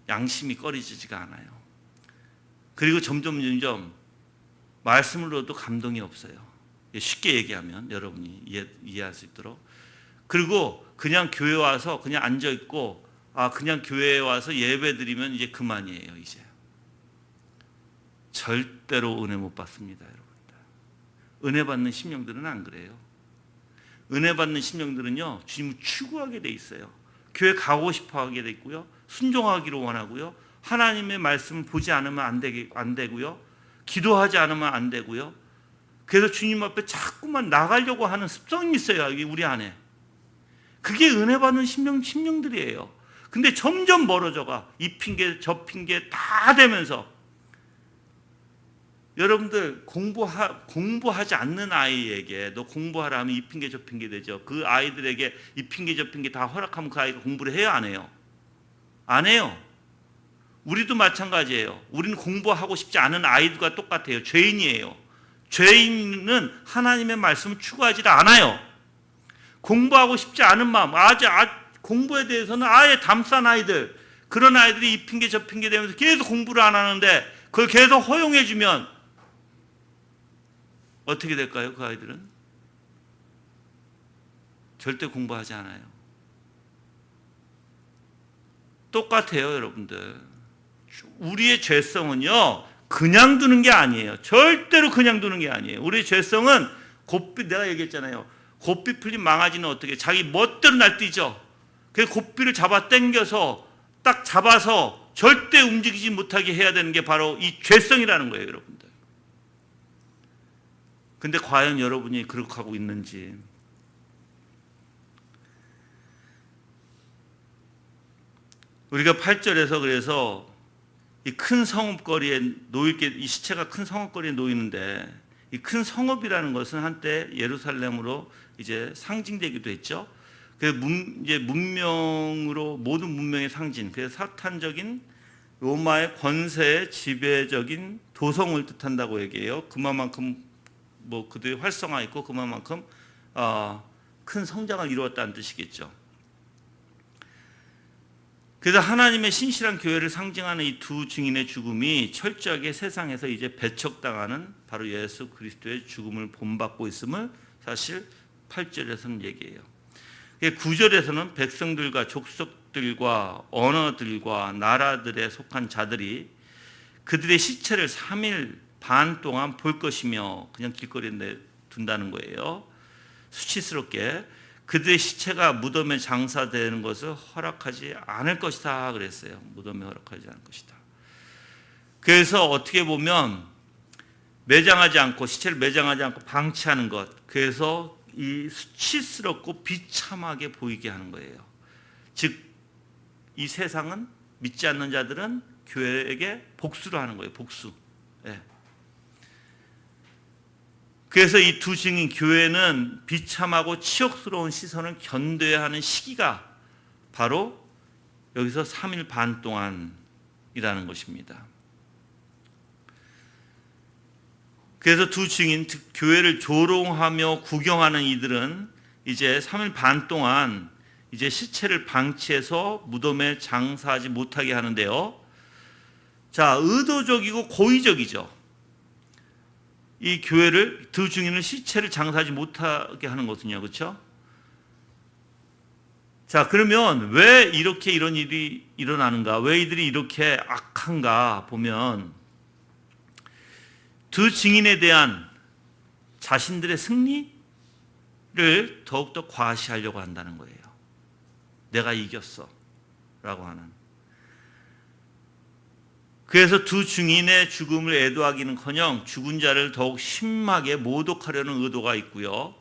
S1: 양심이 꺼리지가 않아요. 그리고 점점 말씀으로도 감동이 없어요. 쉽게 얘기하면 여러분이 이해할 수 있도록. 그리고 그냥 교회 와서 그냥 앉아 있고 그냥 교회에 와서 예배 드리면 이제 그만이에요. 이제 절대로 은혜 못 받습니다, 여러분들. 은혜 받는 심령들은 안 그래요. 은혜 받는 심령들은요, 주님을 추구하게 돼 있어요. 교회 가고 싶어 하게 돼 있고요, 순종하기를 원하고요, 하나님의 말씀을 보지 않으면 안 되고요, 기도하지 않으면 안 되고요. 그래서 주님 앞에 자꾸만 나가려고 하는 습성이 있어요, 우리 안에. 그게 은혜 받는 심령들이에요. 근데 점점 멀어져가. 이 핑계 저 핑계 다 되면서, 여러분들 공부하지 않는 아이에게 너 공부하라 하면 이 핑계 저 핑계 되죠. 그 아이들에게 이 핑계 저 핑계 다 허락하면 그 아이가 공부를 해요, 안 해요? 안 해요. 우리도 마찬가지예요. 우리는 공부하고 싶지 않은 아이들과 똑같아요. 죄인이에요. 죄인은 하나님의 말씀을 추구하지 않아요. 공부하고 싶지 않은 마음, 공부에 대해서는 아예 담싼 아이들, 그런 아이들이 이 핑계 저 핑계 되면서 계속 공부를 안 하는데 그걸 계속 허용해 주면 어떻게 될까요? 그 아이들은 절대 공부하지 않아요. 똑같아요, 여러분들. 우리의 죄성은요, 그냥 두는 게 아니에요. 절대로 그냥 두는 게 아니에요. 우리의 죄성은 내가 얘기했잖아요. 곱비 풀린 망아지는 어떻게 자기 멋대로 날뛰죠. 그 곱비를 잡아 당겨서 딱 잡아서 절대 움직이지 못하게 해야 되는 게 바로 이 죄성이라는 거예요, 여러분들. 근데 과연 여러분이 그렇게 하고 있는지. 우리가 8절에서 그래서 이 큰 성읍거리에 이 시체가 큰 성읍거리에 놓이는데, 이 큰 성읍이라는 것은 한때 예루살렘으로 이제 상징되기도 했죠. 그래서 이제 문명으로 모든 문명의 상징, 그래서 사탄적인 로마의 권세의 지배적인 도성을 뜻한다고 얘기해요. 그만큼 그들의 활성화 있고 그만큼 큰 성장을 이루었다는 뜻이겠죠. 그래서 하나님의 신실한 교회를 상징하는 이 두 증인의 죽음이 철저하게 세상에서 이제 배척당하는 바로 예수 그리스도의 죽음을 본받고 있음을 사실 8절에서는 얘기해요. 9절에서는 백성들과 족속들과 언어들과 나라들에 속한 자들이 그들의 시체를 3일 반 동안 볼 것이며, 그냥 길거리에 둔다는 거예요. 수치스럽게 그들의 시체가 무덤에 장사되는 것을 허락하지 않을 것이다 그랬어요. 무덤에 허락하지 않을 것이다. 그래서 어떻게 보면 시체를 매장하지 않고 방치하는 것, 그래서 이 수치스럽고 비참하게 보이게 하는 거예요. 즉 이 세상은, 믿지 않는 자들은 교회에게 복수를 하는 거예요. 복수. 네. 그래서 이 두 증인 교회는 비참하고 치욕스러운 시선을 견뎌야 하는 시기가 바로 여기서 3일 반 동안이라는 것입니다. 그래서 두 증인, 즉 교회를 조롱하며 구경하는 이들은 이제 3일 반 동안 이제 시체를 방치해서 무덤에 장사하지 못하게 하는데요. 자, 의도적이고 고의적이죠. 이 교회를, 두 증인을 시체를 장사하지 못하게 하는 것은요, 그렇죠? 자, 그러면 왜 이렇게 이런 일이 일어나는가? 왜 이들이 이렇게 악한가 보면, 두 증인에 대한 자신들의 승리를 더욱더 과시하려고 한다는 거예요. 내가 이겼어 라고 하는. 그래서 두 증인의 죽음을 애도하기는커녕 죽은 자를 더욱 심하게 모독하려는 의도가 있고요.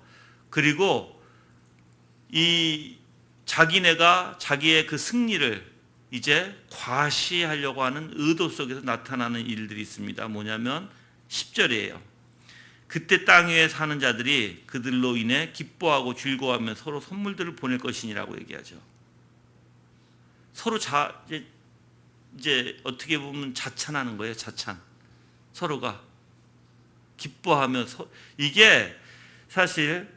S1: 그리고 이 자기네가 자기의 그 승리를 이제 과시하려고 하는 의도 속에서 나타나는 일들이 있습니다. 뭐냐면 10절이에요. 그때 땅 위에 사는 자들이 그들로 인해 기뻐하고 즐거워하며 서로 선물들을 보낼 것이니라고 얘기하죠. 서로 이제 어떻게 보면 자찬하는 거예요. 자찬. 서로가 기뻐하며 이게 사실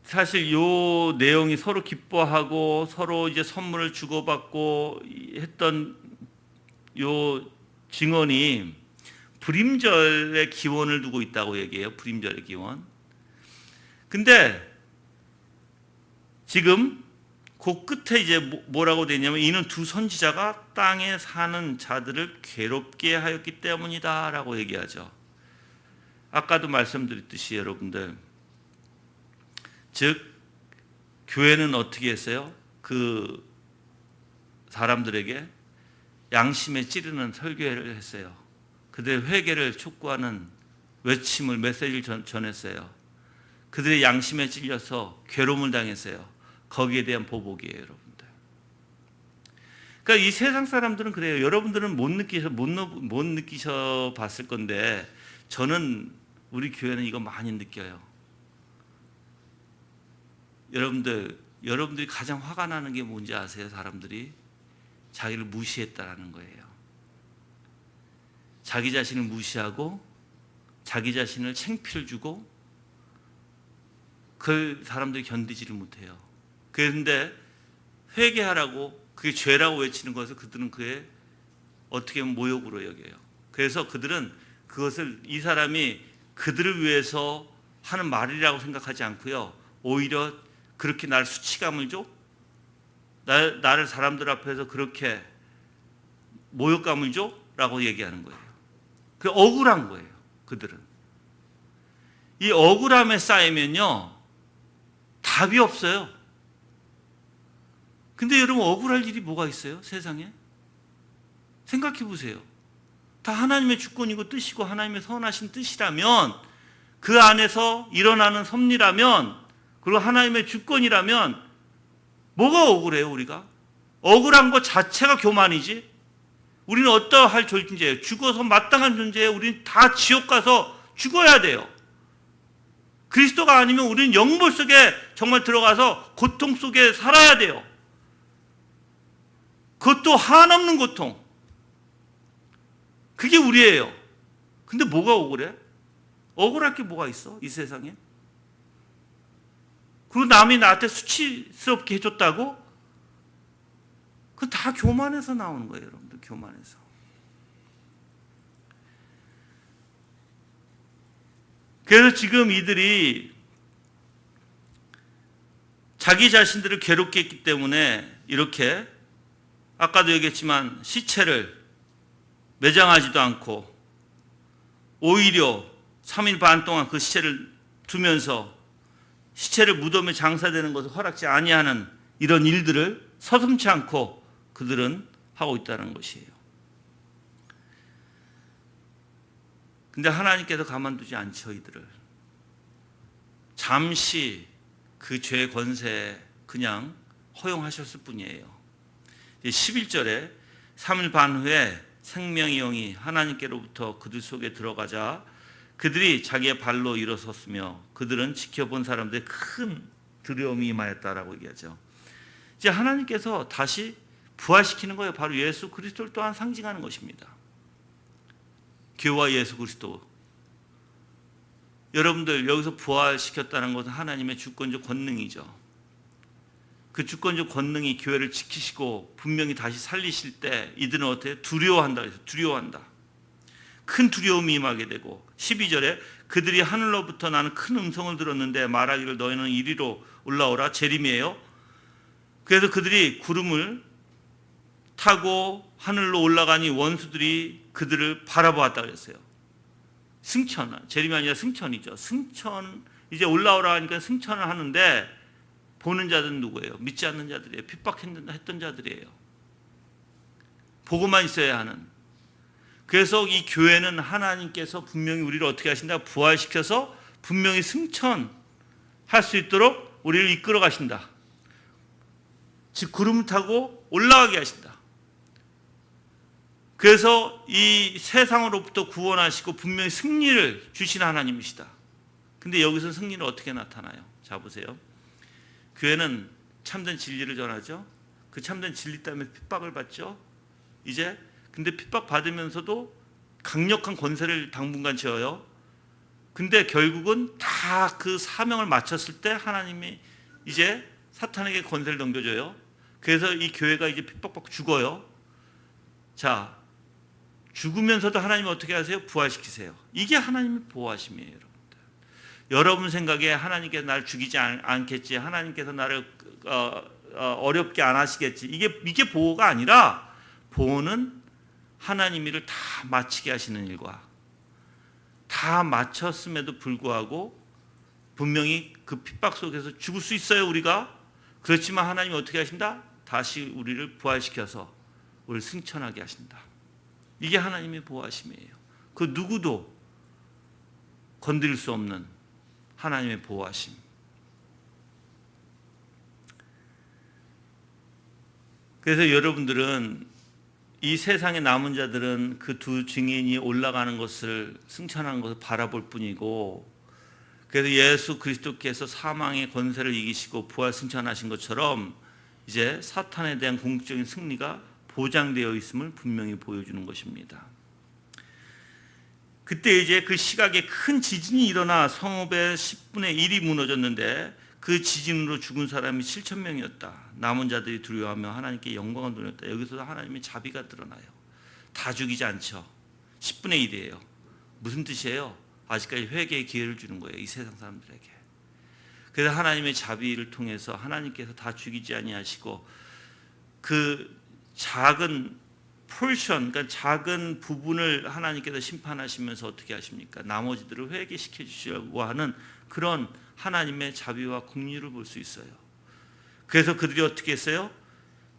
S1: 사실 요 내용이 서로 기뻐하고 서로 이제 선물을 주고받고 했던 요 증언이 불임절의 기원을 두고 있다고 얘기해요. 불임절의 기원. 근데 지금 그 끝에 이제 뭐라고 되냐면 이는 두 선지자가 땅에 사는 자들을 괴롭게 하였기 때문이다라고 얘기하죠. 아까도 말씀드렸듯이 여러분들, 즉 교회는 어떻게 했어요? 그 사람들에게 양심에 찌르는 설교를 했어요. 그들의 회개를 촉구하는 외침을, 메시지를 전했어요. 그들의 양심에 찔려서 괴로움을 당했어요. 거기에 대한 보복이에요, 여러분들. 그러니까 이 세상 사람들은 그래요. 여러분들은 못 느끼셔 봤을 건데 저는 우리 교회는 이거 많이 느껴요. 여러분들이 가장 화가 나는 게 뭔지 아세요? 사람들이 자기를 무시했다라는 거예요. 자기 자신을 무시하고 자기 자신을 창피를 주고 그 사람들이 견디지를 못해요. 그런데 회개하라고 그게 죄라고 외치는 것을 그들은 그의 어떻게 보면 모욕으로 여겨요. 그래서 그들은 그것을 이 사람이 그들을 위해서 하는 말이라고 생각하지 않고요. 오히려 그렇게 날 수치감을 줘? 나를 사람들 앞에서 그렇게 모욕감을 줘? 라고 얘기하는 거예요. 그 억울한 거예요. 그들은. 이 억울함에 쌓이면요. 답이 없어요. 근데 여러분 억울할 일이 뭐가 있어요? 세상에? 생각해 보세요. 다 하나님의 주권이고 뜻이고 하나님의 선하신 뜻이라면 그 안에서 일어나는 섭리라면 그리고 하나님의 주권이라면 뭐가 억울해요 우리가? 억울한 것 자체가 교만이지. 우리는 어떠할 존재예요? 죽어서 마땅한 존재예요. 우리는 다 지옥 가서 죽어야 돼요. 그리스도가 아니면 우리는 영몰 속에 정말 들어가서 고통 속에 살아야 돼요. 그것도 한없는 고통. 그게 우리예요. 근데 뭐가 억울해? 억울할 게 뭐가 있어? 이 세상에? 그리고 남이 나한테 수치스럽게 해줬다고? 그건 다 교만해서 나오는 거예요, 여러분들. 교만해서. 그래서 지금 이들이 자기 자신들을 괴롭게 했기 때문에 이렇게 아까도 얘기했지만 시체를 매장하지도 않고 오히려 3일 반 동안 그 시체를 두면서 시체를 무덤에 장사되는 것을 허락지 아니하는 이런 일들을 서슴지 않고 그들은 하고 있다는 것이에요. 근데 하나님께서 가만두지 않죠, 이들을. 잠시 그 죄의 권세에 그냥 허용하셨을 뿐이에요. 11절에 3일 반 후에 생명의 영이 하나님께로부터 그들 속에 들어가자 그들이 자기의 발로 일어섰으며 그들은 지켜본 사람들의 큰 두려움이 임하였다라고 얘기하죠. 이제 하나님께서 다시 부활시키는 거예요. 바로 예수 그리스도를 또한 상징하는 것입니다. 교회와 예수 그리스도. 여러분들 여기서 부활시켰다는 것은 하나님의 주권적 권능이죠. 그 주권적 권능이 교회를 지키시고 분명히 다시 살리실 때 이들은 어떻게 두려워한다 그래서 두려워한다. 큰 두려움이 임하게 되고 12절에 그들이 하늘로부터 나는 큰 음성을 들었는데 말하기를 너희는 이리로 올라오라. 재림이에요. 그래서 그들이 구름을 타고 하늘로 올라가니 원수들이 그들을 바라보았다 그랬어요. 승천, 재림이 아니라 승천이죠. 승천, 이제 올라오라 하니까 승천을 하는데 보는 자들은 누구예요? 믿지 않는 자들이에요. 핍박했던 자들이에요. 보고만 있어야 하는. 그래서 이 교회는 하나님께서 분명히 우리를 어떻게 하신다? 부활시켜서 분명히 승천할 수 있도록 우리를 이끌어 가신다. 즉 구름 타고 올라가게 하신다. 그래서 이 세상으로부터 구원하시고 분명히 승리를 주신 하나님이시다. 근데 여기서 승리는 어떻게 나타나요? 자 보세요. 교회는 참된 진리를 전하죠. 그 참된 진리 때문에 핍박을 받죠. 이제 근데 핍박 받으면서도 강력한 권세를 당분간 지어요. 근데 결국은 다 그 사명을 마쳤을 때 하나님이 이제 사탄에게 권세를 넘겨줘요. 그래서 이 교회가 이제 핍박받고 죽어요. 자, 죽으면서도 하나님이 어떻게 하세요? 부활시키세요. 이게 하나님의 보호하심이에요, 여러분들. 여러분 생각에 하나님께서 나를 죽이지 않겠지, 하나님께서 나를 어렵게 안 하시겠지, 이게 보호가 아니라, 보호는 하나님 일을 다 마치게 하시는 일과, 다 마쳤음에도 불구하고 분명히 그 핍박 속에서 죽을 수 있어요, 우리가. 그렇지만 하나님이 어떻게 하신다? 다시 우리를 부활시켜서 우리를 승천하게 하신다. 이게 하나님의 보호하심이에요. 그 누구도 건드릴 수 없는 하나님의 보호하심. 그래서 여러분들은, 이 세상의 남은 자들은 그 두 증인이 올라가는 것을, 승천하는 것을 바라볼 뿐이고, 그래서 예수 그리스도께서 사망의 권세를 이기시고 부활 승천하신 것처럼 이제 사탄에 대한 궁극적인 승리가 보장되어 있음을 분명히 보여주는 것입니다. 그때 이제 그 시각에 큰 지진이 일어나 성읍의 10분의 1이 무너졌는데, 그 지진으로 죽은 사람이 7,000명이었다. 남은 자들이 두려워하며 하나님께 영광을 돌렸다. 여기서 하나님의 자비가 드러나요. 다 죽이지 않죠. 10분의 1이에요. 무슨 뜻이에요? 아직까지 회개의 기회를 주는 거예요, 이 세상 사람들에게. 그래서 하나님의 자비를 통해서 하나님께서 다 죽이지 아니하시고, 그 작은 포션, 그러니까 작은 부분을 하나님께서 심판하시면서 어떻게 하십니까? 나머지들을 회개시켜 주시려고 하는 그런 하나님의 자비와 긍휼을 볼 수 있어요. 그래서 그들이 어떻게 했어요?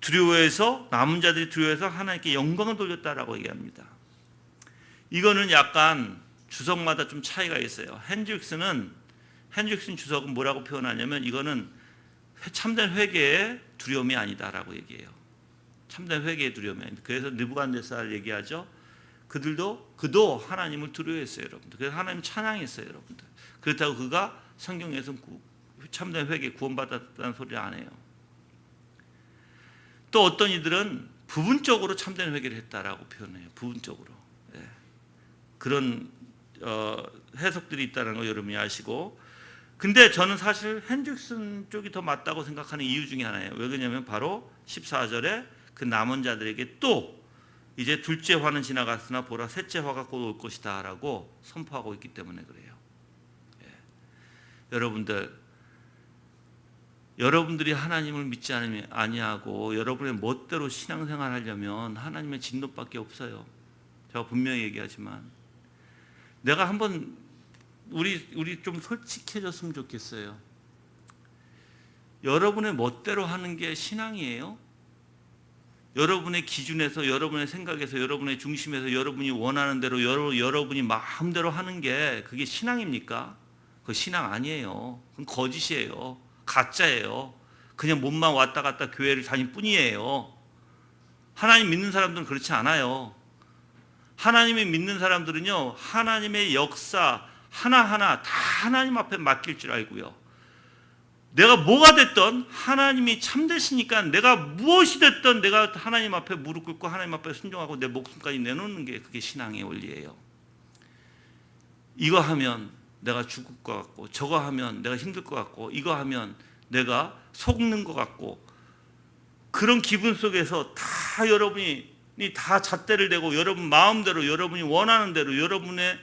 S1: 두려워해서, 남은 자들이 두려워해서 하나님께 영광을 돌렸다라고 얘기합니다. 이거는 약간 주석마다 좀 차이가 있어요. 핸드릭슨 주석은 뭐라고 표현하냐면, 이거는 참된 회개의 두려움이 아니다라고 얘기해요. 참된 회개의 두려움이 아니다. 그래서 느부갓네살 얘기하죠. 그도 하나님을 두려워했어요, 여러분들. 그래서 하나님 찬양했어요, 여러분들. 그렇다고 그가 성경에서 참된 회개 구원받았다는 소리를 안 해요. 또 어떤 이들은 부분적으로 참된 회개를 했다라고 표현해요. 부분적으로. 예. 그런 해석들이 있다는 거 여러분이 아시고, 근데 저는 사실 핸드릭슨 쪽이 더 맞다고 생각하는 이유 중에 하나예요. 왜 그러냐면 바로 14절에 그 남은 자들에게 또 이제 둘째 화는 지나갔으나 보라 셋째 화가 곧 올 것이다 라고 선포하고 있기 때문에 그래요. 예. 여러분들이 하나님을 믿지 아니하고 여러분의 멋대로 신앙생활 하려면 하나님의 진노밖에 없어요. 제가 분명히 얘기하지만, 내가 한번 우리 좀 솔직해졌으면 좋겠어요. 여러분의 멋대로 하는 게 신앙이에요? 여러분의 기준에서, 여러분의 생각에서, 여러분의 중심에서 여러분이 원하는 대로 여러분이 마음대로 하는 게 그게 신앙입니까? 그거 신앙 아니에요. 그건 거짓이에요. 가짜예요. 그냥 몸만 왔다 갔다 교회를 다닐 뿐이에요. 하나님 믿는 사람들은 그렇지 않아요. 하나님을 믿는 사람들은요, 하나님의 역사 하나하나 다 하나님 앞에 맡길 줄 알고요. 내가 뭐가 됐든 하나님이 참되시니까 내가 무엇이 됐든 내가 하나님 앞에 무릎 꿇고 하나님 앞에 순종하고 내 목숨까지 내놓는 게 그게 신앙의 원리예요. 이거 하면 내가 죽을 것 같고, 저거 하면 내가 힘들 것 같고, 이거 하면 내가 속는 것 같고, 그런 기분 속에서 다 여러분이 다 잣대를 대고 여러분 마음대로, 여러분이 원하는 대로, 여러분의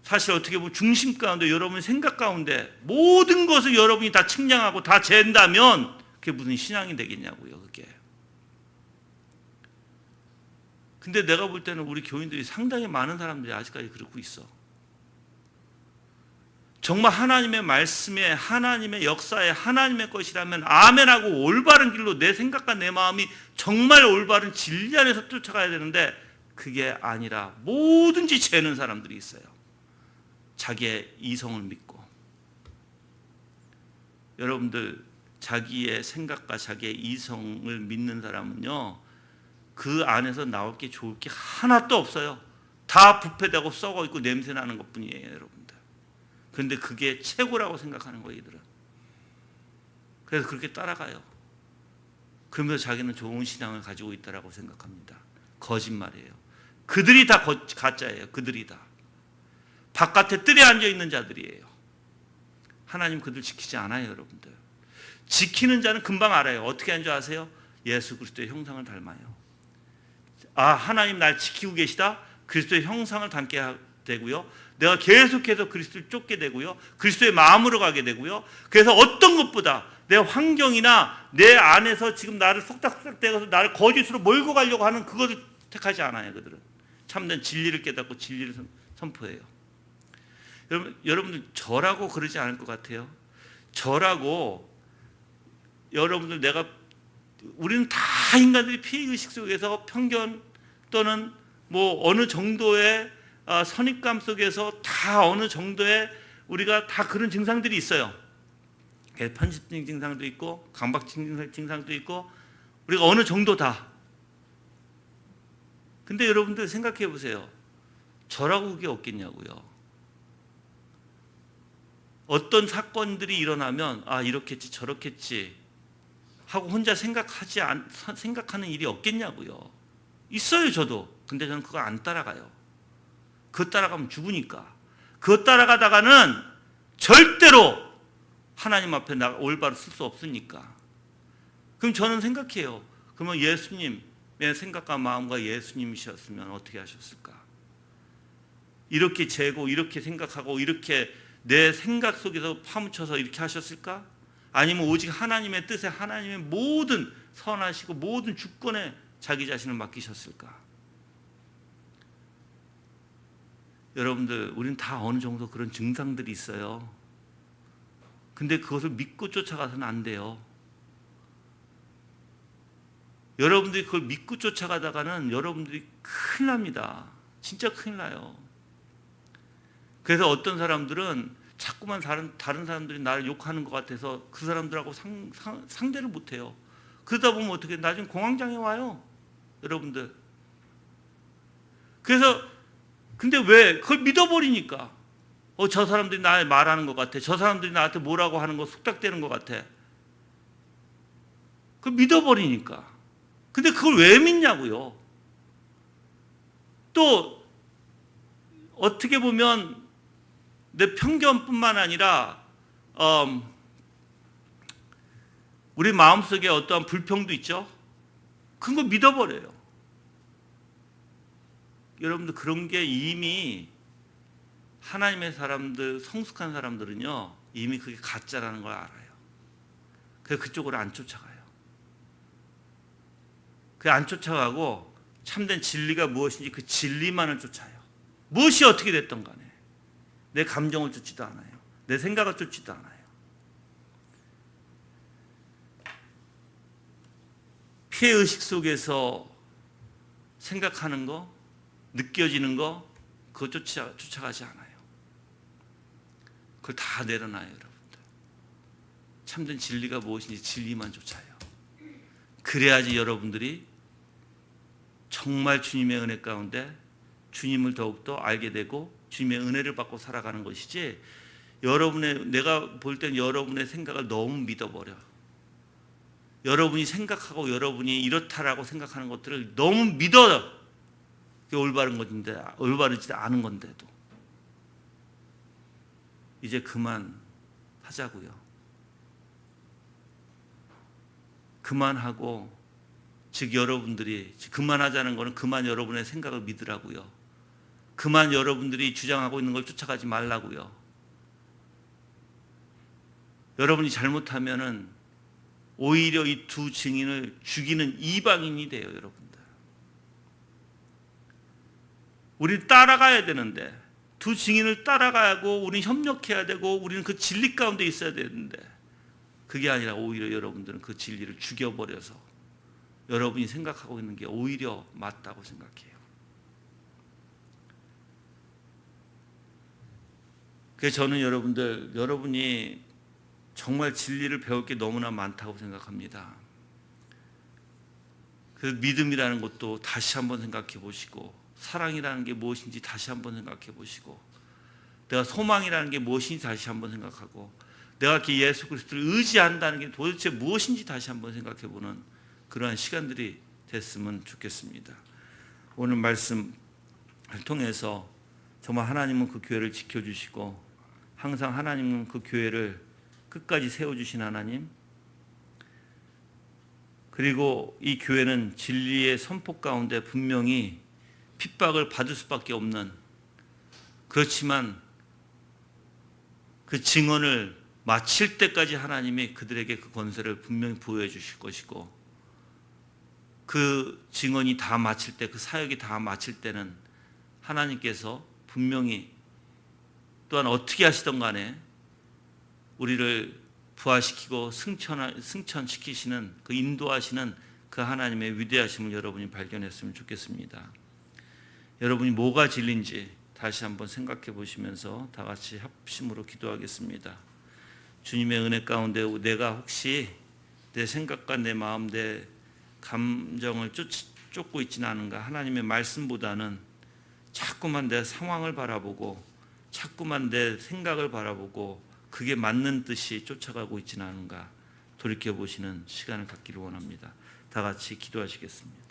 S1: 사실 어떻게 보면 중심 가운데, 여러분의 생각 가운데 모든 것을 여러분이 다 측량하고 다 잰다면 그게 무슨 신앙이 되겠냐고요, 그게. 근데 내가 볼 때는 우리 교인들이 상당히 많은 사람들이 아직까지 그러고 있어. 정말 하나님의 말씀에, 하나님의 역사에 하나님의 것이라면 아멘하고 올바른 길로 내 생각과 내 마음이 정말 올바른 진리 안에서 쫓아가야 되는데, 그게 아니라 뭐든지 재는 사람들이 있어요. 자기의 이성을 믿고. 여러분들, 자기의 생각과 자기의 이성을 믿는 사람은요, 그 안에서 나올 게 좋을 게 하나도 없어요. 다 부패되고 썩어 있고 냄새 나는 것뿐이에요, 여러분들. 그런데 그게 최고라고 생각하는 거예요, 이들은. 그래서 그렇게 따라가요. 그러면서 자기는 좋은 신앙을 가지고 있다라고 생각합니다. 거짓말이에요. 그들이 다 가짜예요. 그들이 다. 바깥에 뜰에 앉아 있는 자들이에요. 하나님 그들 지키지 않아요, 여러분들. 지키는 자는 금방 알아요. 어떻게 하는 줄 아세요? 예수 그리스도의 형상을 닮아요. 아, 하나님 날 지키고 계시다. 그리스도의 형상을 닮게 되고요. 내가 계속해서 그리스도를 쫓게 되고요. 그리스도의 마음으로 가게 되고요. 그래서 어떤 것보다 내 환경이나 내 안에서 지금 나를 속닥속닥 대어서 나를 거짓으로 몰고 가려고 하는 그것을 택하지 않아요. 그들은 참된 진리를 깨닫고 진리를 선포해요. 여러분들 저라고 그러지 않을 것 같아요. 저라고 여러분들 우리는 다 인간들이 피해의식 속에서 편견 또는 뭐 어느 정도의 선입감 속에서 다 어느 정도의 우리가 다 그런 증상들이 있어요. 편집증 증상도 있고 강박증 증상도 있고 우리가 어느 정도 다. 근데 여러분들 생각해 보세요. 저라고 그게 없겠냐고요. 어떤 사건들이 일어나면 아 이렇겠지 저렇겠지 하고 혼자 생각하는 일이 없겠냐고요. 있어요 저도. 근데 저는 그거 안 따라가요. 그거 따라가면 죽으니까. 그거 따라가다가는 절대로 하나님 앞에 올바로 쓸 수 없으니까. 그럼 저는 생각해요. 그러면 예수님의 생각과 마음과 예수님이셨으면 어떻게 하셨을까? 이렇게 재고 이렇게 생각하고 이렇게 내 생각 속에서 파묻혀서 이렇게 하셨을까? 아니면 오직 하나님의 뜻에 하나님의 모든 선하시고 모든 주권에 자기 자신을 맡기셨을까? 여러분들 우리는 다 어느 정도 그런 증상들이 있어요. 근데 그것을 믿고 쫓아가서는 안 돼요. 여러분들이 그걸 믿고 쫓아가다가는 여러분들이 큰일 납니다. 진짜 큰일 나요. 그래서 어떤 사람들은 자꾸만 다른 사람들이 나를 욕하는 것 같아서 그 사람들하고 상대를 못해요. 그러다 보면 어떻게 나중에 공황장애 와요. 여러분들. 그래서 근데 왜? 그걸 믿어버리니까. 저 사람들이 나에 말하는 것 같아. 저 사람들이 나한테 뭐라고 하는 거 속닥대는 것 같아. 그걸 믿어버리니까. 근데 그걸 왜 믿냐고요. 또 어떻게 보면 내 편견뿐만 아니라 우리 마음속에 어떠한 불평도 있죠. 그런 거 믿어버려요. 여러분들 그런 게 이미 하나님의 사람들, 성숙한 사람들은요 이미 그게 가짜라는 걸 알아요. 그래서 그쪽으로 안 쫓아가요. 그 안 쫓아가고 참된 진리가 무엇인지 그 진리만을 쫓아요. 무엇이 어떻게 됐든 간에 내 감정을 쫓지도 않아요. 내 생각을 쫓지도 않아요. 피해의식 속에서 생각하는 거, 느껴지는 거 그거 쫓아가지 않아요. 그걸 다 내려놔요. 여러분들. 참된 진리가 무엇인지 진리만 쫓아요. 그래야지 여러분들이 정말 주님의 은혜 가운데 주님을 더욱더 알게 되고 주님의 은혜를 받고 살아가는 것이지, 내가 볼 땐 여러분의 생각을 너무 믿어버려. 여러분이 생각하고 여러분이 이렇다라고 생각하는 것들을 너무 믿어요. 그게 올바른 건데, 올바르지 않은 건데도. 이제 그만 하자고요. 그만하고, 즉 여러분들이 그만하자는 거는 그만 여러분의 생각을 믿으라고요. 그만 여러분들이 주장하고 있는 걸 쫓아가지 말라고요. 여러분이 잘못하면은 오히려 이 두 증인을 죽이는 이방인이 돼요, 여러분들. 우리 따라가야 되는데, 두 증인을 따라가고 우리는 협력해야 되고 우리는 그 진리 가운데 있어야 되는데, 그게 아니라 오히려 여러분들은 그 진리를 죽여버려서 여러분이 생각하고 있는 게 오히려 맞다고 생각해요. 그래서 저는 여러분이 정말 진리를 배울 게 너무나 많다고 생각합니다. 그래서 믿음이라는 것도 다시 한번 생각해 보시고, 사랑이라는 게 무엇인지 다시 한번 생각해 보시고, 내가 소망이라는 게 무엇인지 다시 한번 생각하고, 내가 이렇게 예수 그리스도를 의지한다는 게 도대체 무엇인지 다시 한번 생각해 보는 그러한 시간들이 됐으면 좋겠습니다. 오늘 말씀을 통해서 정말 하나님은 그 교회를 지켜주시고 항상 하나님은 그 교회를 끝까지 세워주신 하나님, 그리고 이 교회는 진리의 선포 가운데 분명히 핍박을 받을 수밖에 없는, 그렇지만 그 증언을 마칠 때까지 하나님이 그들에게 그 권세를 분명히 부여해 주실 것이고, 그 증언이 다 마칠 때, 그 사역이 다 마칠 때는 하나님께서 분명히 또한 어떻게 하시던 간에 우리를 부활시키고 승천시키시는, 그 인도하시는 그 하나님의 위대하심을 여러분이 발견했으면 좋겠습니다. 여러분이 뭐가 진리인지 다시 한번 생각해 보시면서 다 같이 합심으로 기도하겠습니다. 주님의 은혜 가운데 내가 혹시 내 생각과 내 마음, 내 감정을 쫓고 있지는 않은가? 하나님의 말씀보다는 자꾸만 내 상황을 바라보고 자꾸만 내 생각을 바라보고 그게 맞는 듯이 쫓아가고 있지는 않은가? 돌이켜보시는 시간을 갖기를 원합니다. 다 같이 기도하시겠습니다.